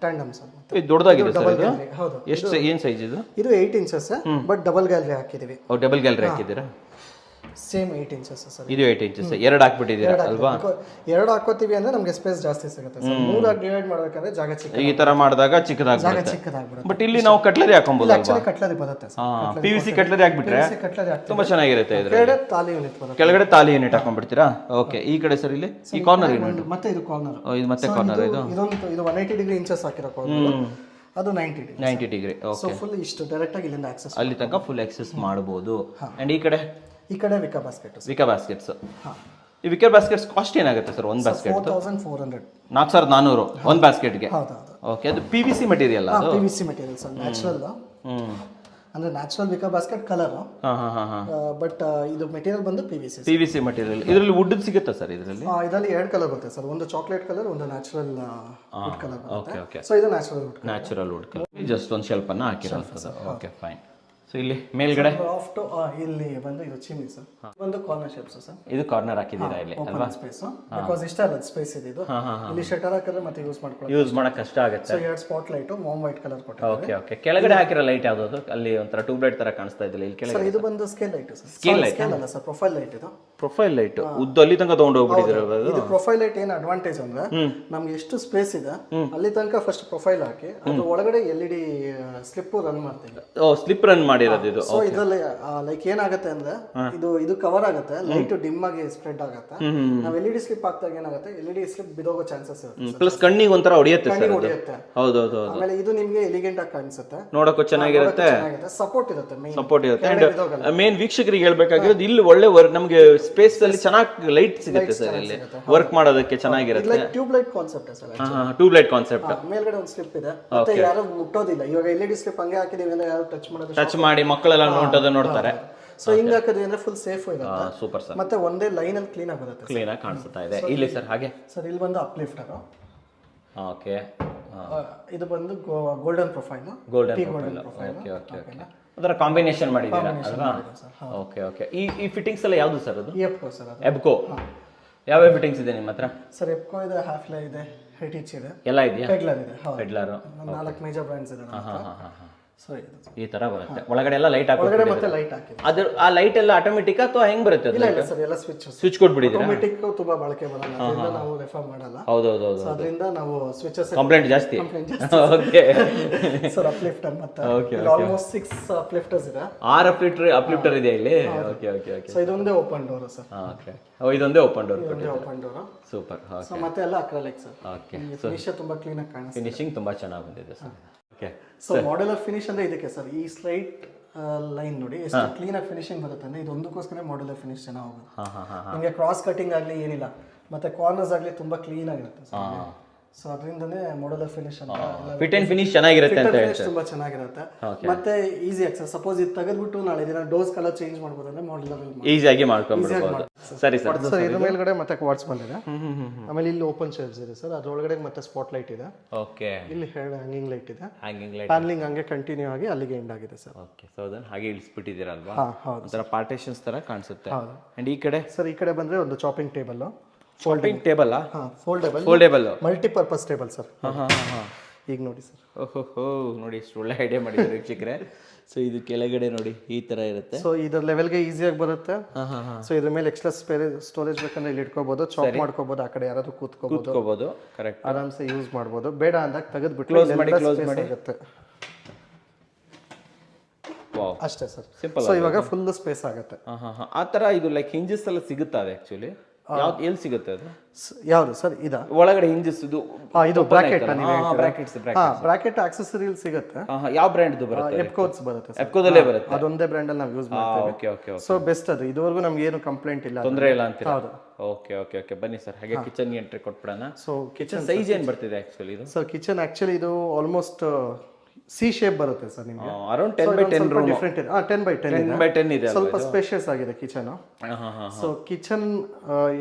ಟ್ಯಾಂಡಮ್ ಸರ್. ಇದು ದೊಡ್ಡದಾಗಿದೆ ಸರ್ ಇದು? ಹೌದು. ಎಷ್ಟು ಏನು ಸೈಜ್ ಇದು? ಇದು 8 ಇಂಚಸ್, ಬಟ್ ಡಬಲ್ ಗ್ಯಾಲರಿ ಹಾಕಿದೀವಿ. ಡಬಲ್ ಗ್ಯಾಲರಿ ಹಾಕಿದ್ದೀರಾ? Same 8 inches sir. ಇದು 8 ಇಂಚಸ್. ಎರಡು ಹಾಕ್ಬಿಟ್ಟಿದ್ದೀರಾ ಅಲ್ವಾ? ಎರಡು ಹಾಕೋತೀವಿ ಅಂದ್ರೆ ನಮಗೆ ಸ್ಪೇಸ್ ಜಾಸ್ತಿ ಸಿಗುತ್ತೆ ಸರ್. 3 ಆಗಿ ಡಿವೈಡ್ ಮಾಡಬೇಕಾದ್ರೆ ಜಾಗ ಚಿಕ್ಕ. ಈ ತರ ಮಾಡಿದಾಗ ಚಿಕ್ಕದಾಗ್ಬಿಡುತ್ತೆ. ಬಟ್ ಇಲ್ಲಿ ನಾವು ಕಟ್ಲರಿ ಹಾಕೊಂಬಹುದು. ಆಕ್ಚುಲಿ ಕಟ್ಲರಿ ಬರುತ್ತೆ ಸರ್. PVC ಕಟ್ಲರಿ ಹಾಕ್ಬಿಟ್ರೆ ತುಂಬಾ ಚೆನ್ನಾಗಿರುತ್ತೆ. ಕೆಳಗಡೆ ತಾಲಿ ಯೂನಿಟ್ ಬರುತ್ತೆ. ಕೆಳಗಡೆ ತಾಲಿ ಯೂನಿಟ್ ಹಾಕೊಂಡ್ಬಿಡ್ತೀರಾ? ಓಕೆ. ಈ ಕಡೆ ಸರ್ ಇಲ್ಲಿ ಈ ಕಾರ್ನರ್ ಯೂನಿಟ್. ಮತ್ತೆ ಇದು ಕಾರ್ನರ್. ಇದು ಮತ್ತೆ ಕಾರ್ನರ್. ಇದು 180 ಡಿಗ್ರಿ ಇಂಚಸ್ ಹಾಕಿರೋ ಕಾರ್ನರ್. ಅದು 90 ಡಿಗ್ರಿ. ಓಕೆ. ಸೊ ಫುಲ್ ಇಷ್ಟು ಡೈರೆಕ್ಟ್ ಆಗಿ ಇಲ್ಲಿಂದ ಆಕ್ಸೆಸ್, ಅಲ್ಲಿ ತನಕ ಫುಲ್ ಆಕ್ಸೆಸ್ ಮಾಡಬಹುದು. ಅಂಡ್ ಈ ಕಡೆ ವಿಕಾ ಬಾಸ್ಕೆಟ್. Vika baskets. ಈ ವಿಕಾ ಬಾಸ್ಕೆಟ್ಸ್ ಕಾಸ್ಟ್ ಏನಾಗುತ್ತೆ ಸರ್ ಒಂದು ಬಾಸ್ಕೆಟ್? 4400. 4400 ಒಂದು ಬಾಸ್ಕೆಟ್ಗೆ. ಹೌದು. ಓಕೆ. ಅದು PVC ಮೆಟೀರಿಯಲ್? ಅದು PVC ಮೆಟೀರಿಯಲ್ ಸರ್, ನ್ಯಾಚುರಲ್. ಅಂದ್ರೆ ನ್ಯಾಚುರಲ್ ವಿಕಾ ಬಾಸ್ಕೆಟ್ ಕಲರ್, ಹಾಂ ಹಾಂ ಹಾಂ ಹಾಂ ಬಟ್ ಇದು ಮೆಟೀರಿಯಲ್ ಬಂದು PVC. PVC material. ಇದರಲ್ಲಿ ವುಡ್ ಸಿಗುತ್ತಾ ಸರ್ ಇದರಲ್ಲಿ? ಇದರಲ್ಲಿ 2 ಕಲರ್ ಬರುತ್ತೆ ಸರ್, ಒಂದು ಚಾಕ್ಲೇಟ್ ಕಲರ್, ಒಂದು ನ್ಯಾಚುರಲ್ ವುಡ್ ಕಲರ್ ಓಕೆ ಬರುತ್ತೆ. ಓಕೆ. ಸೊ ಇದು natural wood colour. Natural wood colour. Just ಒಂದು ಶೆಲ್ಪನ್ನು ಹಾಕಿರೋಂಥದ್ದು. Okay fine. ಸೊ ಇಲ್ಲಿ ಮೇಲ್ಗಡೆ ಲಾಫ್ಟ್ ಇಲ್ಲಿ ಬಂದು ಇದು ಚಿಮ್ನಿ ಸರ್, ಒಂದು ಕಾರ್ನರ್ ಶೇಪ್ಸ್ ಸರ್. ಇದು ಕಾರ್ನರ್ ಹಾಕಿದ್ದೀರಾ ಇಲ್ಲಿ ಅಲ್ವಾ? ಸ್ಪೇಸ್ ಬಿಕಾಸ್ ಇಷ್ಟ ಅಲ್ಲ ಸ್ಪೇಸ್ ಇದೆ ಇದು. ಇಲ್ಲಿ ಶಟರ್ ಹಾಕಿದ್ರೆ ಮತ್ತೆ ಯೂಸ್ ಮಾಡ್ಕೊಳ್ಳಿ, ಯೂಸ್ ಮಾಡಕ್ ಕಷ್ಟ ಆಗುತ್ತೆ. So 2 spot light ma'am white colour ಕೊಟ್ಟಿದ್ದಾರೆ. Okay okay. ಕೆಳಗಡೆ ಹಾಕಿರೋ ಲೈಟ್ ಯಾವುದು? ಅಲ್ಲಿ ಒಂಥರ ಟ್ಯೂಬ್ ಲೈಟ್ ತರ ಕಾಣಿಸ್ತಾ ಇದ್ದಿಲ್ಲ ಇಲ್ಲಿ ಕೆಳಗಡೆ. ಸರ್ ಇದು ಬಂದು scale light sir. Scale light ಅಲ್ಲ ಸರ್, ಪ್ರೊಫೈಲ್ ಲೈಟ್ ಇದು. ಪ್ರೊಫೈಲ್ ಲೈಟ್ ಉದ್ದ ಅಲ್ಲಿ ತನಕ ತಗೊಂಡು ಹೋಗ್ಬಿಟ್ಟಿದ್ರು. ಇದು ಪ್ರೊಫೈಲ್ ಲೈಟ್ ಏನು ಅಡ್ವಾಂಟೇಜ್ ಅಂದ್ರೆ ನಮ್ಗೆ ಎಷ್ಟು ಸ್ಪೇಸ್ ಇದೆ ಅಲ್ಲಿ ತನಕ ಫಸ್ಟ್ ಪ್ರೊಫೈಲ್ ಹಾಕಿ ಅದ್ರ ಒಳಗಡೆ LED ಸ್ಲಿಪ್ ರನ್ ಮಾಡ್ತೀವಿ. ಓ, ಸ್ಲಿಪ್ ರನ್ ಮಾಡಿರೋದು ಇದು. ಸೊ ಇದರಲ್ಲಿ ಲೈಕ್ ಏನಾಗುತ್ತೆ ಅಂದ್ರೆ ಇದು ಕವರ್ ಆಗುತ್ತೆ, ಲೈಟ್ ಡಿಮ್ ಆಗಿ ಸ್ಪ್ರೆಡ್ ಆಗುತ್ತೆ. ನಾವು LED ಸ್ಲಿಪ್ ಹಾಕ್ದಾಗ ಏನಾಗುತ್ತೆ, LED ಸ್ಲಿಪ್ ಬಿದೋಗೋ ಚಾನ್ಸಸ್ ಇರುತ್ತೆ. ಪ್ಲಸ್ ಕಣ್ಣಿಗೆ ಒಂಥರ ಹೊಡಿಯುತ್ತೆ ಸರ್ ಅದು. ಹೊಡೆಯುತ್ತೆ. ಹೌದೌದು. ಆಮೇಲೆ ಇದು ನಿಮ್ಗೆ ಎಲಿಗೆಂಟ್ ಆಗಿ ಕಾಣಿಸುತ್ತೆ, ನೋಡಕ್ಕೂ ಚೆನ್ನಾಗಿರುತ್ತೆ, ಸಪೋರ್ಟ್ ಇರುತ್ತೆ, ಸಪೋರ್ಟ್ ಇರುತ್ತೆ. ಅಂಡ್ ಮೇನ್ ವೀಕ್ಷಕರಿಗೆ ಹೇಳ್ಬೇಕಾಗಿರೋದು ಇಲ್ಲಿ ಒಳ್ಳೆ ನಮ್ಗೆ ಸ್ಪೇಸ್ ಅಲ್ಲಿ ಚೆನ್ನಾಗಿ ಲೈಟ್ ಸಿಗುತ್ತೆ ಸರ್. ಇಲ್ಲಿ ವರ್ಕ್ ಮಾಡೋದಕ್ಕೆ ಚೆನ್ನಾಗಿರುತ್ತೆ. Tube light concept sir. Tube light concept. ಮೇಲ್ಗಡೆ ಒಂದು ಸ್ಲಿಪ್ ಇದೆ, ಮತ್ತೆ ಯಾರು ಮುಟ್ಟೋದಿಲ್ಲ. ಇವಾಗ LED ಸ್ಲಿಪ್ ಹಂಗೆ ಹಾಕಿದೀವಿ ಅಂದ್ರೆ ಯಾರು ಟಚ್ ಮಾಡಿ ಮಕ್ಕಳೆಲ್ಲ ನೋಡ್ತಾರೆ. ಸೊ ಹಿಂಗೆ ಹಾಕಿದ್ವಿ ಅಂದ್ರೆ ಫುಲ್ ಸೇಫ್ ಇರುತ್ತೆ. Super sir. ಮತ್ತೆ ಒಂದೇ ಲೈನ್ ಅಲ್ಲಿ ಕ್ಲೀನ್ ಆಗಿ ಬರುತ್ತೆ, ಕ್ಲೀನ್ ಆಗಿ ಕಾಣಿಸ್ತಾ ಇದೆ ಇಲ್ಲಿ ಸರ್. ಹಾಗೆ ಸರ್ ಇಲ್ಲಿ ಬಂದು ಅಪ್ಲಿಫ್ಟರ್. ಓಕೆ. ಇದು ಬಂದು golden profile. Golden profile. Okay okay okay. ಅದರ ಕಾಂಬಿನೇಷನ್ ಮಾಡಿದ್ದೀರಾ ಅಲ್ವಾ? Okay okay. ಈ ಫಿಟ್ಟಿಂಗ್ಸ್ ಎಲ್ಲ ಯಾವುದು ಸರ್? ಅದು ಎಪ್ಕೋ ಸರ್. ಅದು ಎಬ್ಕೋ. ಯಾವ್ಯಾವ ಫಿಟ್ಟಿಂಗ್ಸ್ ಇದೆ ನಿಮ್ಮ ಹತ್ರ? ಸರ್ ಎಪ್ಕೋ ಇದೆ, ಹಾಫ್ಲೈ ಇದೆ, ಹೆರಿಟೇಜ್ ಇದೆ, ಎಲ್ಲ ಇದೆಯಾ? ಪೆಡ್ಲರ್ ಇದೆ. ಪೆಡ್ಲರ್. 4 ಮೇಜರ್ ಬ್ರ್ಯಾಂಡ್ಸ್ ಇದೆ ನಮ್ಮ ಹತ್ರ. ಸೊ ಈ ತರ ಬರುತ್ತೆ. ಒಳಗಡೆ ಎಲ್ಲ ಲೈಟ್ ಒಳಗಡೆ ಮತ್ತೆ ಲೈಟ್ ಹಾಕಿ. ಅದು ಆ ಲೈಟ್ ಎಲ್ಲ ಆಟೋಮೆಟಿಕ್ ಅಥವಾ ಹೆಂಗ್ ಬರುತ್ತೆ? ಅದು ಇಲ್ಲ ಸರ್, ಎಲ್ಲ ಸ್ವಿಚ್ ಕೊಟ್ಬಿಟ್ಟಿದ್ದೀರಾ? ಆಟೋಮೆಟಿಕ್ ತುಂಬಾ ಬಳಕೆ ಬರಲ್ಲ, ಅದರಿಂದ ನಾವು ರೆಫರ್ ಮಾಡಲ್ಲ. ಹೌದೌದು. ಅದರಿಂದ ನಾವು ಸ್ವಿಚಸ್ ಕಂಪ್ಲೇಂಟ್ ಜಾಸ್ತಿ. ಓಕೆ ಸರ್ ಅಪ್ಲಿಫ್ಟರ್ ಮತ್ತೆ ಆಲ್ಮೋಸ್ಟ್ 6 ಅಪ್ಲಿಫ್ಟರ್ಸ್ ಇದೆ. 6 ಅಪ್ಲಿಫ್ಟರ್ ಇದೆ ಇಲ್ಲಿ. Okay okay okay. ಸೊ ಇದೊಂದೇ ಓಪನ್ ಡೋರ್ ಸರ್. ಓಕೆ. ಇದೊಂದೇ open door. Open door. Super. So ಮತ್ತೆ ಎಲ್ಲ ಅಕ್ರಲಿಕ್ ಸರ್. ಓಕೆ. ಫಿನಿಶ್ ತುಂಬಾ ಕ್ಲೀನ್ ಆಗಿ ಕಾಣಿಸುತ್ತೆ. ಫಿನಿಶಿಂಗ್ ತುಂಬಾ ಚೆನ್ನಾಗಿ ಬಂದಿದೆ sir. Okay. So modular finish ಅಂದ್ರೆ ಇದಕ್ಕೆ ಸರ್, ಈ ಸ್ಲೈಟ್ ಲೈನ್ ನೋಡಿ ಎಷ್ಟು ಕ್ಲೀನ್ ಆಗಿ ಫಿನಿಶಿಂಗ್ ಬರುತ್ತೆ ಅಂದ್ರೆ ಇದೊಂದಕ್ಕೋಸ್ಕರ ಮಾಡ್ಯುಲರ್ ಫಿನಿಶ್ ಚೆನ್ನಾಗಿ ಹೋಗುತ್ತೆ. ನಿಮಗೆ ಕ್ರಾಸ್ ಕಟಿಂಗ್ ಆಗಲಿ ಏನಿಲ್ಲ, ಮತ್ತೆ ಕಾರ್ನರ್ಸ್ ಆಗಲಿ ತುಂಬಾ ಕ್ಲೀನ್ ಆಗಿರುತ್ತೆ ಸರ್. ಸೊ ಅದರಿಂದನೇ ಮಾಡ್ಯುಲರ್ ಫಿನಿಶ್ ಅಂತ. ಫಿಟ್ ಅಂಡ್ ಫಿನಿಶ್ ಚೆನ್ನಾಗಿರುತ್ತೆ ಅಂತ ಹೇಳ್ತಾರೆ. ತುಂಬಾ ಚೆನ್ನಾಗಿರುತ್ತೆ, ಮತ್ತೆ ಈಸಿ ಆಗಿ ಸರ್. ಸಪೋಸ್ ಇದು ತೆಗೆದ್ಬಿಟ್ಟು ನಾಳೆ ದಿನ ಡೋಸ್ ಕಲರ್ ಚೇಂಜ್ ಮಾಡ್ಬೋದು ಅಂದ್ರೆ ಮಾಡ್ಯುಲರ್ ಈಸಿಯಾಗಿ ಮಾಡ್ಕೊಂಡ್ಬಿಡ್ಬೋದು. ಸರಿ ಸರ್. ಸೊ ಇದ್ರ ಮೇಲ್ಗಡೆ ಮತ್ತೆ ಕ್ವಾರ್ಟ್ಸ್ ಬಂದಿದೆ. ಆಮೇಲೆ ಇಲ್ಲಿ ಓಪನ್ ಶೆಲ್ಫ್ಸ್ ಇದೆ ಸರ್, ಅದರೊಳಗಡೆ ಮತ್ತೆ ಸ್ಪಾಟ್ ಲೈಟ್ ಇದೆ. ಓಕೆ. ಇಲ್ಲಿ ಹ್ಯಾಂಗಿಂಗ್ ಲೈಟ್ ಇದೆ. Hanging light. ಪ್ಯಾನಲಿಂಗ್ ಹಂಗೆ ಕಂಟಿನ್ಯೂ ಆಗಿ ಅಲ್ಲಿಗೆ ಎಂಡ್ ಆಗಿದೆ ಸರ್. ಓಕೆ. ಸೊ ಅದನ್ನ ಹಾಗೆ ಇಳಿಸ್ಬಿಟ್ಟಿದ್ದೀರಲ್ವಾ? ಹೌದು. ಒಂಥರ ಪಾರ್ಟಿಷನ್ಸ್ ತರ ಕಾಣಿಸುತ್ತೆ. ಅಂಡ್ ಈ ಕಡೆ ಸರ್, ಈ ಕಡೆ ಬಂದ್ರೆ ಒಂದು chopping table. Folding table. Foldable multipurpose table sir. ಈಗ ನೋಡಿ ಸರ್. ಓಹೋ, ನೋಡಿ ಎಷ್ಟು ಒಳ್ಳೆ ಐಡಿಯಾ ಮಾಡಿದ್ದಾರೆ ವೀಕ್ಷಕರೇ. ಸೊ ಇದು ಕೆಳಗಡೆ ನೋಡಿ ಈ ತರ ಇರುತ್ತೆ. ಸೊ ಇದರ ಲೆವೆಲ್ಗೆ ಈಸಿಯಾಗಿ ಬರುತ್ತೆ. ಸೊ ಇದ್ರ ಮೇಲೆ ಎಕ್ಸ್ಟ್ರಾ ಸ್ಟೋರೇಜ್ ಬೇಕಂದ್ರೆ ಇಲ್ಲಿ ಇಟ್ಕೋಬಹುದು, ಚಾಪ್ ಮಾಡ್ಕೋಬಹುದು, ಆ ಕಡೆ ಯಾರಾದ್ರೂ ಕೂತ್ಕೋಬಹುದು, ಕರೆಕ್ಟ್ ಆರಾಮ್ಸೆ ಯೂಸ್ ಮಾಡ್ಬೋದು. ಬೇಡ ಅಂದಾಗ ತೆಗೆದ್ಬಿಟ್ಟು ಕ್ಲೋಸ್ ಮಾಡಿ ಆಗುತ್ತೆ ಅಷ್ಟೇ ಸರ್. ಸಿಂಪಲ್. ಸೊ ಇವಾಗ ಫುಲ್ ಸ್ಪೇಸ್ ಆಗುತ್ತೆ. ಆ ತರ ಇದು ಲೈಕ್ ಹಿಂಜಸ್ ಎಲ್ಲ ಸಿಗುತ್ತಾ? ಅದು ಆಕ್ಚುಲಿ ಎಲ್ಲಿ ಸಿಗುತ್ತೆ ಅದು? ಯಾವುದು ಸರ್? ಇದಾ ಒಳಗಡೆ ಹಿಂಜಸ್ ಇದು ಬ್ರಾಕೆಟ್. ಬ್ರಾಕೆಟ್ ಆಕ್ಸೆಸರೀಸ್ ಸಿಗುತ್ತೆ. ಯಾವ ಬ್ರ್ಯಾಂಡ್ ಇದು ಬರುತ್ತೆ? ಎಪ್ಕೋಸ್ ಬರುತ್ತೆ. ಎಪ್ಕೋದಲ್ಲೇ ಬರುತ್ತೆ. ಅದೊಂದೇ ಬ್ರ್ಯಾಂಡ್ ಅಲ್ಲಿ ನಾವು ಯೂಸ್ ಮಾಡ್ತೀವಿ. Okay okay. ಸೊ ಬೆಸ್ಟ್ ಅದು. ಇದುವರೆಗೂ ನಮ್ಗೆ ಏನು ಕಂಪ್ಲೇಂಟ್ ಇಲ್ಲ, ತೊಂದರೆ ಇಲ್ಲ ಅಂತ. ಹೌದು. Okay okay okay. ಬನ್ನಿ ಸರ್, ಹಾಗೆ ಕಿಚನ್ ಎಂಟ್ರಿ ಕೊಟ್ಬಿಡೋಣ. ಸೊ ಕಿಚನ್ ಸೈಜ್ ಏನು ಬರ್ತಿದೆ ಆಕ್ಚುಲಿ ಇದು? ಸರ್ ಕಿಚನ್ ಆಕ್ಚುಲಿ ಇದು ಆಲ್ಮೋಸ್ಟ್ ಸಿ ಶೇಪ್ ಬರುತ್ತೆ ಸರ್ ನಿಮಗೆ. Around 10x10 room. ಡಿಫರೆಂಟ್ ಇದೆ. 10x10 ಇದೆ. ಸ್ವಲ್ಪ ಸ್ಪೇಷಿಯಸ್ ಆಗಿದೆ ಕಿಚನ್. ಸೊ ಕಿಚನ್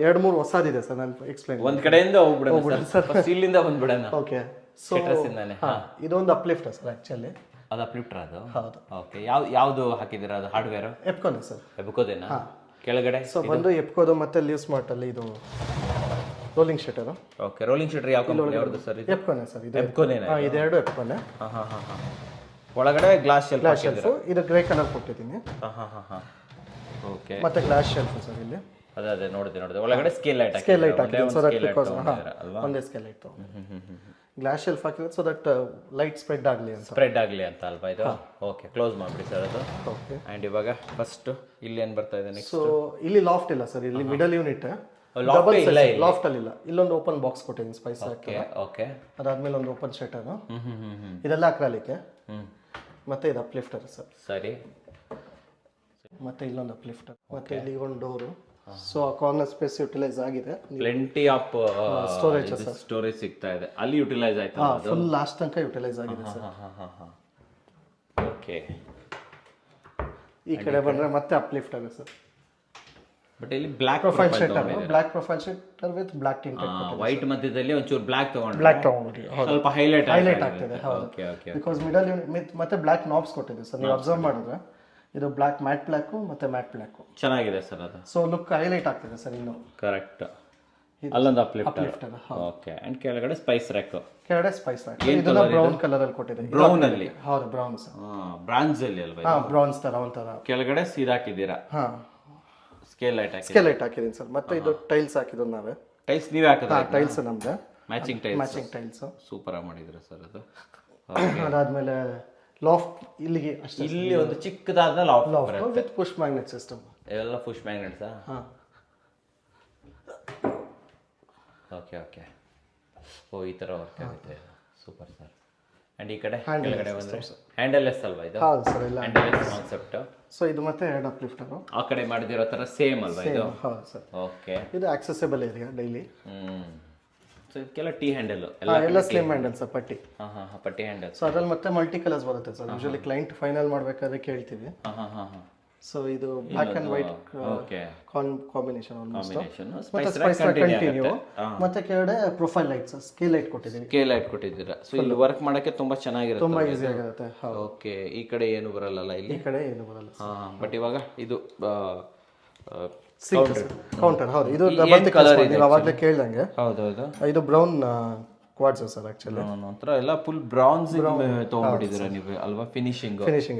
2-3 ಹೊಸದಿದೆ ಸರ್. ನಾನು ಎಕ್ಸ್ಪ್ಲೈನ್ ಒಂದ್ ಕಡೆಯಿಂದ ಹೋಗ್ಬಿಡೋಣ ಸರ್. ಫಸ್ಟ್ ಇಲ್ಲಿಂದ ಬಂದ್ಬಿಡೋಣ. ಓಕೆ. ಸೊ ಇದೊಂದು ಅಪ್ಲಿಫ್ಟರ್ ಸರ್ ಆಕ್ಚುಲಿ. ಅದು ಅಪ್ಲಿಫ್ಟರ್ ಅದು? ಹೌದು. ಓಕೆ. ಯಾವುದು ಹಾಕಿದ್ದೀರಾ ಅದು ಹಾರ್ಡ್ವೇರ್? ಎಪ್ಕೋನೇ ಸರ್. ಎಬ್ಕೋದೇನಾ? ಕೆಳಗಡೆ ಸೊ ಬಂದು ಎಪ್ಕೋದು ಮತ್ತೆ ಲೀವ್ ಸ್ಮಾರ್ಟ್ ಅಲ್ಲಿ ಇದು rolling shutter. Okay. Rolling shutter ಯಾವ ಕಂಪನಿ ಅವ್ರದ್ದು ಸರ್? ಇದು ಎಪ್ಕೋನೇ ಸರ್. ಇದು ಎಬ್ಕೋನೇನಾ? ಇದೆರಡು ಎಪ್ಕೋನೇ. ಒಳಗಡೆ ಗ್ಲಾಸ್ ಶೆಲ್ಫ್. ಇದು ಗ್ರೇ ಕಲರ್ ಕೊಟ್ಟಿದ್ದೀನಿ. ಓಕೆ. ಮತ್ತೆ ಗ್ಲಾಸ್ ಶೆಲ್ಫ್ ಸರ್ ಇಲ್ಲಿ. ಅದೇ ನೋಡಿದೆ. ಒಳಗಡೆ ಸ್ಕೇಲ್ ಲೈಟ್ ಹಾಕಿದ್ದೀನಿ ಸೊ ದಟ್ ಬಿಕಾಸ್ ಒಂದೇ ಸ್ಕೇಲ್ ಲೈಟ್ ಗ್ಲಾಸ್ ಶೆಲ್ಫ್ ಹಾಕಿದ್ರೆ ಸೊ ದಟ್ ಲೈಟ್ ಸ್ಪ್ರೆಡ್ ಆಗಲಿ ಅಂತ ಅಲ್ವಾ ಇದು? ಓಕೆ. ಕ್ಲೋಸ್ ಮಾಡ್ಬಿಡಿ ಸರ್ ಅದು. ಓಕೆ. ಅಂಡ್ ಇವಾಗ ಫಸ್ಟ್ ಇಲ್ಲಿ ಏನು ಬರ್ತಾ ಇದೆ ನೆಕ್ಸ್ಟ್? ಸೊ ಇಲ್ಲಿ ಲಾಫ್ಟ್ ಇಲ್ಲ ಸರ್, ಇಲ್ಲಿ ಮಿಡಲ್ ಯೂನಿಟ್. ಲಾಫ್ಟ್ ಅಲ್ಲಿ ಇಲ್ಲ. ಇಲ್ಲೊಂದು ಓಪನ್ ಬಾಕ್ಸ್ ಕೊಟ್ಟಿದ್ದೀನಿ ಸ್ಪೈಸ್ ಹಾಕಿ. ಓಕೆ. ಅದಾದ್ಮೇಲೆ ಒಂದು ಓಪನ್ ಶಟರ್. ಇದೆಲ್ಲ ಅಕ್ರಾಲಿಕ್. ಮತ್ತೆ ಇದು ಅಪ್ಲಿಫ್ಟರ್ ಸರ್. ಸರಿ. ಮತ್ತೆ ಇಲ್ಲೊಂದು ಅಪ್ಲಿಫ್ಟರ್. ಮತ್ತೆ ಇಲ್ಲಿ ಒಂದು ಡೋರು. ಸೊ ಆ ಕಾರ್ನರ್ ಸ್ಪೇಸ್ ಯುಟಿಲೈಸ್ ಆಗಿದೆ. ಪ್ಲೆಂಟಿ ಆಫ್ ಸ್ಟೋರೇಜ್ ಸಿಗ್ತಾ ಇದೆ ಅಲ್ಲಿ. ಯುಟಿಲೈಸ್ ಆಯ್ತಾ? ಫುಲ್ ಲಾಸ್ಟ್ ತನಕ ಯುಟಿಲೈಸ್ ಆಗಿದೆ ಸರ್. ಓಕೆ. ಈ ಕಡೆ ಬಂದ್ರೆ ಮತ್ತೆ ಅಪ್ಲಿಫ್ಟ್ ಆಗುತ್ತೆ ಸರ್. ಬಟ್ ಇಲ್ಲಿ black profile shutter, black profile shutter with black tint, white ಮಧ್ಯದಲ್ಲಿ ಒಂಚೂರು ಬ್ಲಾಕ್ ತಗೊಂಡು ಬ್ಲಾಕ್ ತಗೊಂಡ್ಬಿಡಿ, ಸ್ವಲ್ಪ ಹೈಲೈಟ್ ಆಗ್ತಿದೆ. ಹೌದು, okay okay. Because middle unit ಮತ್ತೆ ಬ್ಲಾಕ್ ನಾಬ್ಸ್ ಕೊಟ್ಟಿದೆ ಸರ್. ನೀವು ಅಬ್ಸರ್ವ್ ಮಾಡಿದ್ರೆ ಇದು ಬ್ಲಾಕ್ ಮ್ಯಾಟ್ ಬ್ಲಾಕ್ ಮತ್ತೆ ಮ್ಯಾಟ್ ಬ್ಲಾಕ್ ಚೆನ್ನಾಗಿದೆ ಸರ್ ಅದು. ಸೊ ಲುಕ್ ಹೈಲೈಟ್ ಆಗ್ತಿದೆ ಸರ್. ಇನ್ನು ಕರೆಕ್ಟ್, ಅಲ್ಲೊಂದು ಅಪ್ಲಿಫ್ಟ್. ಓಕೆ. ಅಂಡ್ ಕೆಳಗಡೆ ಸ್ಪೈಸ್ ರ್ಯಾಕ್, ಕೆಳಗಡೆ ಸ್ಪೈಸ್ ರ್ಯಾಕ್. ಇದನ್ನ ಬ್ರೌನ್ ಕಲರ್ ಅಲ್ಲಿ ಕೊಟ್ಟಿದೆ. ಬ್ರೌನ್ ಅಲ್ಲಿ? ಹೌದು, ಬ್ರೌನ್ ಸರ್. ಬ್ರಾಂಜ್ ಅಲ್ಲಿ ಅಲ್ವಾ? ಹಾ, ಬ್ರೌನ್ಸ್ ತರ ಒಂಥರ. ಕೆಳಗಡೆ ಸೀದಾ ಹಾಕಿದ್ದೀರಾ? ಹಾ, ಸ್ಕೇಲ್ ಲೈಟ್ ಹಾಕಿ, ಸ್ಕೇಲ್ ಲೈಟ್ ಹಾಕಿದೀನಿ ಸರ್. ಮತ್ತೆ ಇದು ಟೈಲ್ಸ್ ಹಾಕಿದ್ದು ನಾವೇ. ಟೈಲ್ಸ್ ನೀವೇ ಹಾಕಿದ್ರೆ? ಟೈಲ್ಸ್ ನಮ್ದೆ, ಮ್ಯಾಚಿಂಗ್ ಟೈಲ್ಸ್. ಸೂಪರ್ ಆಗಿ ಮಾಡಿದ್ರೆ ಸರ್ ಅದು. ಅದಾದ್ಮೇಲೆ ಲಾಫ್ಟ್ ಇಲ್ಲಿಗೆ ಅಷ್ಟೇ. ಇಲ್ಲಿ ಒಂದು ಚಿಕ್ಕದಾದ loft with push magnet system. ಎಲ್ಲ ಪುಷ್ ಮ್ಯಾಗ್ನೆಟ್ಸಾ? ಹಾ. Okay okay. ಓ, ಈ ತರ ವರ್ಕ್ ಆಗುತ್ತೆ. Super sir. ಅಂಡ್ ಈ ಕಡೆ ಕೆಳಗಡೆ ಬಂದ್ರೆ ಹ್ಯಾಂಡಲ್ ಲೆಸ್ ಅಲ್ವಾ ಇದು? ಹೌದು ಸರ್, ಎಲ್ಲ ಹ್ಯಾಂಡಲ್ ಲೆಸ್ ಕಾನ್ಸೆಪ್ಟ್. ಸೊ ಇದು ಮತ್ತೆ ಹೆಡ್ ಅಪ್ಲಿಫ್ಟರ್. ಆ ಕಡೆ ಮಾಡಿದಿರೋ ತರ ಸೇಮ್ ಅಲ್ವಾ ಇದು? ಹೌದು ಸರ್. ಓಕೆ. ಇದು ಆಕ್ಸೆಸಿಬಲ್ ಏರಿಯಾ ಡೈಲಿ. ಸೊ ಇದಕ್ಕೆಲ್ಲ ಟೀ ಹ್ಯಾಂಡಲ್ ಎಲ್ಲ ಸ್ಲಿಮ್ ಹ್ಯಾಂಡಲ್ ಸರ್, ಪಟ್ಟಿ. ಪಟ್ಟಿ ಹ್ಯಾಂಡಲ್. ಸೊ ಅದ್ರಲ್ಲಿ ಮತ್ತೆ ಮಲ್ಟಿ ಕಲರ್ಸ್ ಬರುತ್ತೆ ಸರ್. ಯೂಶಲಿ ಕ್ಲೈಂಟ್ ಫೈನಲ್ ಮಾಡ್ಬೇಕಾದ್ರೆ ಕೇಳ್ತೀವಿ. ಸೊ ಇದು black and white combination almost. ಮತ್ತೆ ಸ್ಪೈಸ್ ಕಂಟಿನ್ಯೂ. ಮತ್ತೆ ಕೆಳಗಡೆ ಪ್ರೊಫೈಲ್ ಲೈಟ್ಸ್, ಸ್ಕೇಲ್ ಲೈಟ್ ಕೊಟ್ಟಿದ್ದೀವಿ. ಸ್ಕೇಲ್ ಲೈಟ್ ಕೊಟ್ಟಿದ್ದೀರಾ. ಸೊ ಇಲ್ಲಿ ವರ್ಕ್ ಮಾಡಕ್ಕೆ ತುಂಬಾ ಚೆನ್ನಾಗಿರುತ್ತೆ, ತುಂಬಾ ಈಸಿ ಆಗಿರುತ್ತೆ. ಓಕೆ. ಈ ಕಡೆ ಏನು ಬರಲ್ಲ ಇಲ್ಲಿ? ಈ ಕಡೆ ಏನು ಬರಲ್ಲ. ಬಟ್ ಇವಾಗ ಇದು ಕೌಂಟರ್. ಹೌದು, ಇದು ಡಬಲ್ ಕಲರ್ ಇದೆ. ನೀವು ಅವಾಗಲೇ ಕೇಳ್ದಂಗೆ. ಹೌದೌದು. ಇದು ಬ್ರೌನ್ ಕ್ವಾರ್ಟ್ಸ್ ಸರ್. ಆಕ್ಚುಲಿ ಒಂಥರ ಎಲ್ಲ ಫುಲ್ ಬ್ರಾನ್ಸ್ ತಗೊಂಡ್ಬಿಟ್ಟಿದ್ದೀರಾ ನೀವು ಅಲ್ವಾ? ಫಿನಿಶಿಂಗ್.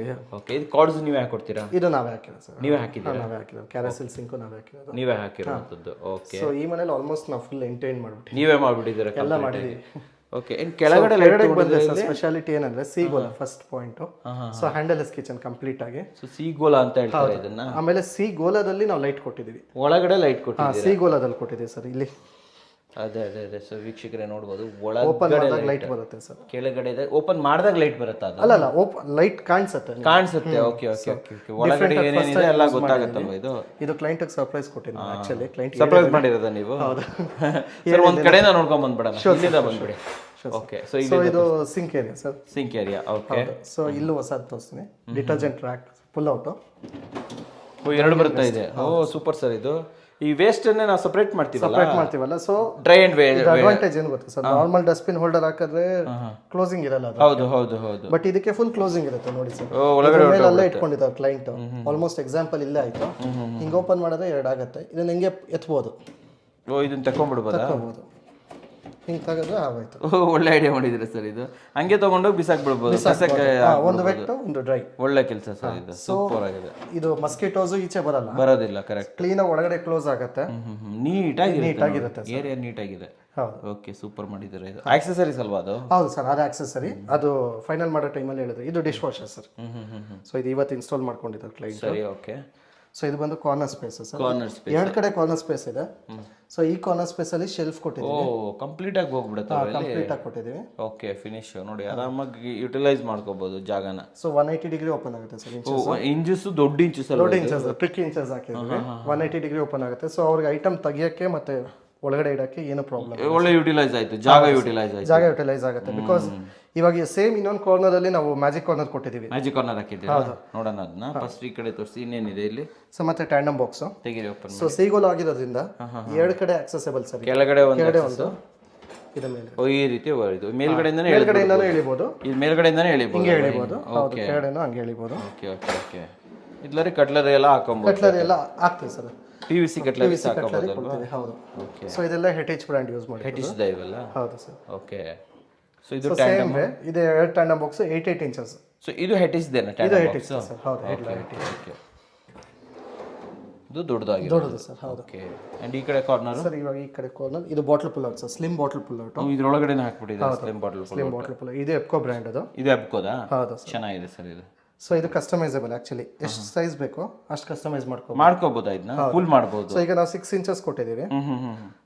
ಓಕೆ. ಇದು ಕಾರ್ಡ್ಸ್ ನೀವೇ ಹಾಕೊಡ್ತೀರಾ? ಇದು ನಾವೇ ಹಾಕಿರೋದು ಸರ್. ನೀವೇ ಹಾಕಿದ್ದೀರಾ? ನಾವೇ ಹಾಕಿರೋದು. ಕ್ಯಾರಸೆಲ್ ಸಿಂಕ್ ನಾವೇ ಹಾಕಿರೋದು. ನೀವೇ ಹಾಕಿರೋದು. ಓಕೆ. ಸೊ ಈ ಮನೇಲಿ ಆಲ್ಮೋಸ್ಟ್ ನಾವು ಫುಲ್ ಎಂಟೈನ್ ಮಾಡ್ಬಿಟ್ಟು ನೀವೇ ಮಾಡ್ಬಿಟ್ಟಿದ್ದೀರಾ? ಎಲ್ಲ ಮಾಡಿದೀವಿ. ಓಕೆ. ಇನ್ ಕೆಳಗಡೆ ಲೈಟ್ ಬಂದ್ರೆ ಸರ್ ಸ್ಪೆಷಾಲಿಟಿ ಏನಂದ್ರೆ ಸೀಗೋಲ first point. So handleless kitchen complete ಆಗಿ. ಸೊ ಸೀಗೋಲ ಅಂತ ಹೇಳ್ತಾರೆ ಇದನ್ನ. ಆಮೇಲೆ ಸೀಗೋಲದಲ್ಲಿ ನಾವು ಲೈಟ್ ಕೊಟ್ಟಿದ್ದೀವಿ. ಒಳಗಡೆ ಲೈಟ್ ಕೊಟ್ಟಿದ್ದೀವಿ? ಸೀಗೋಲದಲ್ಲಿ ಕೊಟ್ಟಿದ್ದೀವಿ ಸರ್. ಇಲ್ಲಿ ಅದೇ ಅದೇ ಅದೇ. ಸೊ ವೀಕ್ಷಕರೇ ನೋಡಬಹುದು, ಓಪನ್ ಮಾಡಿದಾಗ ಲೈಟ್ ಬರುತ್ತೆ ಸರ್. ಕೆಳಗಡೆ ಓಪನ್ ಮಾಡಿದಾಗ ಲೈಟ್ ಬರುತ್ತಾ? ಅದು ಅಲ್ಲ, ಓಪನ್ ಲೈಟ್ ಕಾಣಿಸುತ್ತೆ. Okay okay okay. ಒಳಗಡೆ ಏನೇನಿದೆ ಎಲ್ಲ ಗೊತ್ತಾಗುತ್ತಲ್ವಾ ಇದು? ಇದು ಕ್ಲೈಂಟ್ ಸರ್ಪ್ರೈಸ್ ಕೊಟ್ಟಿದ್ದೀನಿ. ಆಕ್ಚುಲಿ ಕ್ಲೈಂಟ್ ಸರ್ಪ್ರೈಸ್ ಮಾಡಿರೋದಾ ನೀವು? ಹೌದು ಸರ್. ಒಂದ್ ಕಡೆಯಿಂದ ನೋಡ್ಕೊಂಡ್ ಬಂದ್ಬಿಡೋಣ, ಇಲ್ಲಿಂದ ಬಂದ್ಬಿಡಿ. ಓಕೆ. ಸೊ ಇದು sink area sir. Sink area. Okay. So ಇಲ್ಲೂ ಹೊಸದು ತೋರಿಸ್ತೀನಿ. Detergent rack pull out. ಎರಡು ಬರ್ತಾ ಇದೆ. ಓ ಸೂಪರ್ ಸರ್. ಇದು ಈ ವೇಸ್ಟ್ ಅನ್ನೇ ನಾವು ಸಪರೇಟ್ ಮಾಡ್ತೀವಲ್ಲ. So dry and waste advantage ಏನು ಗೊತ್ತಾ ಸರ್? ನಾರ್ಮಲ್ ಡಸ್ಟ್ಬಿನ್ ಹೋಲ್ಡರ್ ಹಾಕಿದ್ರೆ ಕ್ಲೋಸಿಂಗ್ ಇರಲ್ಲ ಅದು. ಹೌದು ಹೌದು ಹೌದು. ಬಟ್ ಇದಕ್ಕೆ ಫುಲ್ ಕ್ಲೋಸಿಂಗ್ ಇರುತ್ತೆ ನೋಡಿ ಸರ್. ಎಲ್ಲ ಇಟ್ಕೊಂಡಿದ್ದಾರೆ ಕ್ಲೈಂಟ್. ಆಲ್ಮೋಸ್ಟ್ ಎಕ್ಸಾಂಪಲ್ ಇಲ್ಲೇ ಆಯ್ತು. ಹಿಂಗೆ ಓಪನ್ ಮಾಡಿದ್ರೆ 2 ಆಗುತ್ತೆ. ಇದನ್ನ ಹಿಂಗೆ ಎತ್ಬೋದು. ಓ, ಇದನ್ನ ತಕೊಂಡ್ಬಿಡ್ಬೋದಾ? ಹಿಂಗೆ ತೆಗೆದ್ರೆ ಆಗೋಯ್ತು. ಒಳ್ಳೆ ಐಡಿಯಾ ಮಾಡಿದ್ರೆ ಸರ್. ಇದು ಹಂಗೆ ತಗೊಂಡೋಗಿ ಬಿಸಾಕ್ಬಿಡ್ಬೋದು. ಒಂದು ವೆಟ್ ಒಂದು ಡ್ರೈ. ಒಳ್ಳೆ ಕೆಲಸ ಸರ್ ಇದು. ಸೂಪರ್ ಆಗಿದೆ. ಇದು ಮಸ್ಕಿಟೋಸ್ ಈಚೆ ಬರೋದಿಲ್ಲ. ಕರೆಕ್ಟ್. ಕ್ಲೀನ್ ಆಗಿ ಒಳಗಡೆ ಕ್ಲೋಸ್ ಆಗುತ್ತೆ. ನೀಟಾಗಿರುತ್ತೆ. ಏರಿಯಾ ನೀಟಾಗಿದೆ. ಹೌದು. ಓಕೆ. ಸೂಪರ್ ಮಾಡಿದ್ದಾರೆ. ಇದು ಆಕ್ಸೆಸರೀಸ್ ಅಲ್ವಾ ಅದು? ಹೌದು ಸರ್, ಅದು ಆಕ್ಸೆಸರಿ. ಅದು ಫೈನಲ್ ಮಾಡೋ ಟೈಮಲ್ಲಿ ಹೇಳಿದ್ರೆ ಇದು ಡಿಶ್ ವಾಷರ್ ಸರ್. ಸೊ ಇದು ಇವತ್ತು ಇನ್ಸ್ಟಾಲ್ ಮಾಡ್ಕೊಂಡಿದ್ದಾರೆ ಕ್ಲೈಂಟ್. ಸರಿ. ಓಕೆ. ಸೊ ಇದು ಬಂದು corner space sir. Corner space. 2 ಕಡೆ ಕಾರ್ನರ್ ಸ್ಪೇಸ್ ಇದೆ. ಸೊ ಈ ಕಾರ್ನರ್ ಸ್ಪೇಸ್ ಅಲ್ಲಿ ಶೆಲ್ಫ್ ಕೊಟ್ಟಿದ್ದೀವಿ. ಓ, ಕಂಪ್ಲೀಟ್ ಆಗಿ ಹೋಗ್ಬಿಡುತ್ತೆ. ಕಂಪ್ಲೀಟ್ ಆಗಿ ಕೊಟ್ಟಿದ್ದೀವಿ. ಓಕೆ. ಫಿನಿಶ್ ನೋಡಿ, ಆರಾಮಾಗಿ ಯುಟಿಲೈಸ್ ಮಾಡ್ಕೋಬಹುದು ಜಾಗನ. ಸೊ 180 ಡಿಗ್ರಿ ಓಪನ್ ಆಗುತ್ತೆ ಸರ್. ಇಂಚಸ್ ದೊಡ್ಡ ಇಂಚಸ್ ಅಲ್ಲ? ದೊಡ್ಡ ಇಂಚಸ್, ಟ್ರಿಕ್ ಇಂಚಸ್ ಹಾಕಿದ್ವಿ. 180 ಡಿಗ್ರಿ ಓಪನ್ ಆಗುತ್ತೆ. ಸೊ ಅವ್ರಿಗೆ ಐಟಮ್ ತೆಗಿಯಕ್ಕೆ ಮತ್ತೆ ಒಳಗಡೆ ಇಡಕ್ಕೆ ಏನು ಪ್ರಾಬ್ಲಮ್. ಒಳ್ಳೆ ಯುಟಿಲೈಸ್ ಆಯ್ತು. ಜಾಗ ಯುಟಿಲೈಸ್ ಆಗುತ್ತೆ. ಬಿಕಾಸ್ ಇವಾಗ ಸೇಮ್ ಇನ್ನೊಂದು ಕಾರ್ನರ್ ಅಲ್ಲಿ ನಾವು ಮ್ಯಾಜಿಕ್ ಕಾರ್ನರ್ ಕೊಟ್ಟಿದ್ದೀವಿ. ಮ್ಯಾಜಿಕ್ ಕಾರ್ನರ್ ಹಾಕಿದ್ದೀವಿ. ನೋಡೋಣ ಅದನ್ನ. ಫಸ್ಟ್ ಈ ಕಡೆ ತೋರಿಸಿ ಇನ್ನೇನಿದೆ ಇಲ್ಲಿ. ಸೊ ಮತ್ತೆ ಟ್ಯಾಂಡಮ್ ಬಾಕ್ಸ್ ತೆಗೀರಿ, ಓಪನ್. ಸೊ ಸೀಗೋಲ್ ಆಗಿರೋದ್ರಿಂದ 2 ಕಡೆ ಆಕ್ಸೆಸಿಬಲ್ ಸರ್. ಕೆಳಗಡೆ ಒಂದು ಇದರ ಮೇಲೆ ಈ ರೀತಿ ಇದು ಮೇಲ್ಗಡೆಯಿಂದನೇ ಎಳಿಬಹುದು. ಇದು ಮೇಲ್ಗಡೆಯಿಂದನೇ ಎಳಿಬಹುದು. ಹಿಂಗೆ ಎಳಿಬಹುದು. ಹೌದು, ಕೆಳಗಡೆನೂ ಹಂಗೆ ಎಳಿಬಹುದು. Okay okay okay. ಇದ್ಲರಿ ಕಟ್ಲರಿ ಎಲ್ಲ ಹಾಕಬಹುದು. ಕಟ್ಲರಿ ಎಲ್ಲ ಆಗ್ತದೆ ಸರ್. PVC ಕಟ್ಲರಿ ಹಾಕಬಹುದು. ಹೌದು. ಸೊ ಇದೆಲ್ಲ ಹೆಟೇಜ್ ಬ್ರ್ಯಾಂಡ್ ಯೂಸ್ ಮಾಡಿ. ಹೆಟೇಜ್ ಇದೆ ಇವೆಲ್ಲ? ಹೌದು ಸರ್. ಓಕೆ. ಸೊ ಇದು ಟ್ಯಾಂಡಮ್ ಇದೆ. 2 ಟ್ಯಾಂಡಮ್ ಬಾಕ್ಸ್ 8 ಇಂಚಸ್. ಸೊ ಇದು ಹೆಟೇಜ್ ದೇನಾ? ಇದು ಹೆಟೇಜ್ ಸರ್. ಹೌದು, ಓಕೆ. ಇದು ದೊಡ್ಡದಾಗಿದೆ. ದೊಡ್ಡದು ಸರ್. ಹೌದು. ಓಕೆ. ಅಂಡ್ ಈ ಕಡೆ ಕಾರ್ನರ್ ಸರ್, ಇವಾಗ ಈ ಕಡೆ ಕಾರ್ನರ್ ಇದು bottle pull out sir. Slim bottle pull out. ಇದರೊಳಗಡೆ ಹಾಕ್ಬಿಟ್ಟಿದ್ದಾರೆ ಸ್ಲಿಮ್ ಬಾಟಲ್ ಪುಲ್. ಇದು ಎಪ್ಕೋ ಬ್ರ್ಯಾಂಡ್ ಅದು. ಇದು ಎಪ್ಕೋದಾ? ಹೌದು ಸರ್. ಚೆನ್ನಾಗಿದೆ ಸರ್ ಇದು. ಸೊ ಇದು ಕಸ್ಟಮೈಸಬಲ್. ಆಕ್ಚುಲಿ ಎಷ್ಟು ಸೈಜ್ ಬೇಕೋ ಅಷ್ಟು ಕಸ್ಟಮೈಸ್ ಮಾಡ್ಕೋಬಹುದು. ಇದನ್ನ ಫುಲ್ ಮಾಡಬಹುದು. ಸೊ ಈಗ ನಾವು 6 ಇಂಚಸ್ ಕೊಟ್ಟಿದ್ದೀವಿ.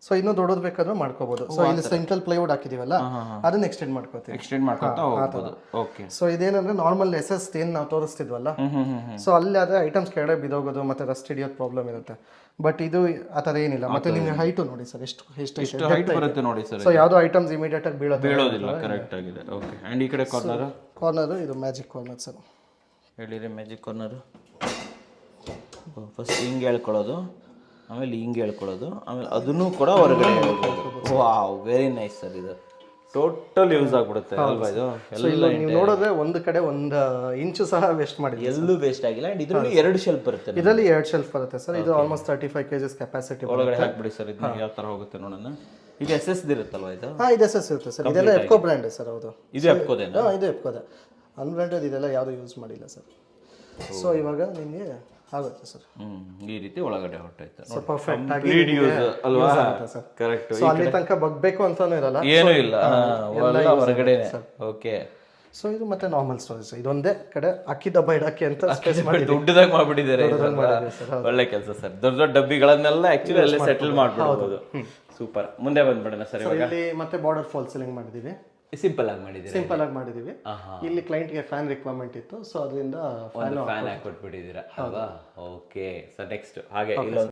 ಸೊ ಇನ್ನೂ ದೊಡ್ಡದು ಬೇಕಾದ್ರೂ ಮಾಡ್ಕೋಬಹುದು. ಸೊ ಇಲ್ಲಿ ಸೆಂಟ್ರಲ್ ಪ್ಲೈವುಡ್ ಹಾಕಿದೀವಲ್ಲ, ಅದನ್ನ ಎಕ್ಸ್ಟೆಂಡ್ ಮಾಡ್ಕೊತಾ ಹೋಗ್ಬೋದು. ಓಕೆ. ಸೊ ಇದೇನಂದ್ರೆ ನಾರ್ಮಲ್ ಎಸ್ಎಸ್ ಏನ್ ನಾವು ತೋರಿಸ್ತಿದ್ವಲ್ಲ, ಸೊ ಅಲ್ಲಿ ಅದೇ ಐಟಮ್ಸ್ ಕೆಳಗಡೆ ಬಿದೋಗೋದು ಮತ್ತೆ ರಸ್ಟ್ ಹಿಡಿಯೋದು ಪ್ರಾಬ್ಲಮ್ ಇರುತ್ತೆ. ಬಟ್ ಇದು ಆ ಥರ ಏನಿಲ್ಲ. ಮತ್ತೆ ನಿಮ್ಗೆ ಹೈಟು ನೋಡಿ ಸರ್, ಎಷ್ಟು ಹೈಟ್ ಬರುತ್ತೆ ನೋಡಿ ಸರ್. ಸೊ ಯಾವ್ದೋ ಐಟಮ್ಸ್ ಇಮಿಡಿಯೇಟ್ ಆಗಿ ಬೀಳೋದಿಲ್ಲ. ಕರೆಕ್ಟ್ ಆಗಿದೆ. ಓಕೆ. ಅಂಡ್ ಈ ಕಡೆ ಕಾರ್ನರ್ ಇದು ಮ್ಯಾಜಿಕ್ ಕಾರ್ನರ್ ಸರ್. ಹೇಳಿರಿ ಮ್ಯಾಜಿಕ್ ಕಾರ್ನರ್. ಫಸ್ಟ್ ಹಿಂಗೆ ಹೇಳ್ಕೊಳ್ಳೋದು, ಆಮೇಲೆ ಹಿಂಗೆ ಹೇಳ್ಕೊಳ್ಳೋದು, ಆಮೇಲೆ ಅದನ್ನು ಕೂಡ ಹೊರಗಡೆ ಹೇಳ್ಬೋದು. Wow, very nice sir. ಇದು ಟೋಟಲ್ ಯೂಸ್ ಆಗ್ಬಿಡುತ್ತೆ ಅಲ್ವಾ ಇದು? ಎಲ್ಲ ನೀವು ನೋಡಿದ್ರೆ ಒಂದು ಕಡೆ ಒಂದು ಇಂಚು ಸಹ ವೇಸ್ಟ್ ಮಾಡಿದ್ವಿ. ಎಲ್ಲೂ ವೇಸ್ಟ್ ಆಗಿಲ್ಲ. ಅಂಡ್ ಇದರಲ್ಲಿ 2 ಶೆಲ್ಫ್ ಬರುತ್ತೆ. ಇದರಲ್ಲಿ 2 ಶೆಲ್ಫ್ ಬರುತ್ತೆ ಸರ್. ಇದು ಆಲ್ಮೋಸ್ಟ್ 35 kg ಕೆಪಾಸಿಟಿ. ಒಳಗಡೆ ಹಾಕ್ಬಿಡಿ ಸರ್, ಇದನ್ನ ಯಾವ ತರ ಹೋಗುತ್ತೆ ನೋಡೋಣ. ಇದು SS ಇರುತ್ತಲ್ವಾ ಇದು? ಇದು SS ಇರುತ್ತೆ ಸರ್. ಇದೆಲ್ಲ ಎಪ್ಕೋ ಬ್ರ್ಯಾಂಡ್ ಸರ್. ಹೌದು, ಇದು ಎಪ್ಕೋದೇನಾ? ಇದು ಎಪ್ಕೋದೆ. ಅನ್ಬ್ರ್ಯಾಂಡೆಡ್ ಇದೆಲ್ಲ ಯಾವುದು ಯೂಸ್ ಮಾಡಿಲ್ಲ ಸರ್. ಸೊ ಇವಾಗ ನಿಮಗೆ ಆಗುತ್ತೆ ಸರ್. ಈ ರೀತಿ ಒಳಗಡೆ ಹೊಟ್ಟೈತೆ. ಸೊ ಪರ್ಫೆಕ್ಟ್ ಆಗಿ ಯೂಸ್ ಅಲ್ವಾ? ಸರ್. ಕರೆಕ್ಟ್. ಸೊ ಅಲ್ಲಿ ತನಕ ಬಗ್ಬೇಕು ಅಂತಾನೂ ಇರಲ್ಲ, ಏನೂ ಇಲ್ಲ, ಹೊರಗಡೆನೆ. ಓಕೆ. ಸೊ ಇದು ಮತ್ತೆ ನಾರ್ಮಲ್ ಸ್ಟೋರೇಜ್. ಇದೊಂದೇ ಕಡೆ ಅಕ್ಕಿ ಡಬ್ಬ ಇಡಕ್ಕೆ ಅಂತ ಸ್ಪೇಸ್ ಮಾಡಿ ದೊಡ್ಡದಾಗಿ ಮಾಡ್ಬಿಟ್ಟಿದ್ದಾರೆ. ಒಳ್ಳೆ ಕೆಲಸ ಸರ್. ದೊಡ್ಡ ದೊಡ್ಡ ಡಬ್ಬಿಗಳನ್ನೆಲ್ಲ ಆಕ್ಚುಲಿ ಅಲ್ಲೇ ಸೆಟಲ್ ಮಾಡ್ಬಿಡಬಹುದು. ಸೂಪರ್. ಮುಂದೆ ಬಂದ್ಬಿಡೋಣ ಸರ್. ಇವಾಗ ಇಲ್ಲಿ ಮತ್ತೆ ಬಾರ್ಡರ್ ಫಾಲ್ ಸೀಲಿಂಗ್ ಮಾಡಿದೀವಿ. ಸಿಂಪಲ್ ಆಗಿ ಮಾಡಿದ್ದೀರಾ? ಸಿಂಪಲ್ ಆಗಿ ಮಾಡಿದೀವಿ. ಇಲ್ಲಿ ಕ್ಲೈಂಟ್ಗೆ ಫ್ಯಾನ್ ರಿಕ್ವೈರ್ಮೆಂಟ್ ಇತ್ತು, ಸೊ ಅದರಿಂದ ಫ್ಯಾನ್ ಹಾಕೊಟ್ಬಿಟ್ಟಿದ್ದೀರಾ ಅಲ್ವಾ? Okay sir. ನೆಕ್ಸ್ಟ್ ಹಾಗೆ ಇಲ್ಲೊಂದು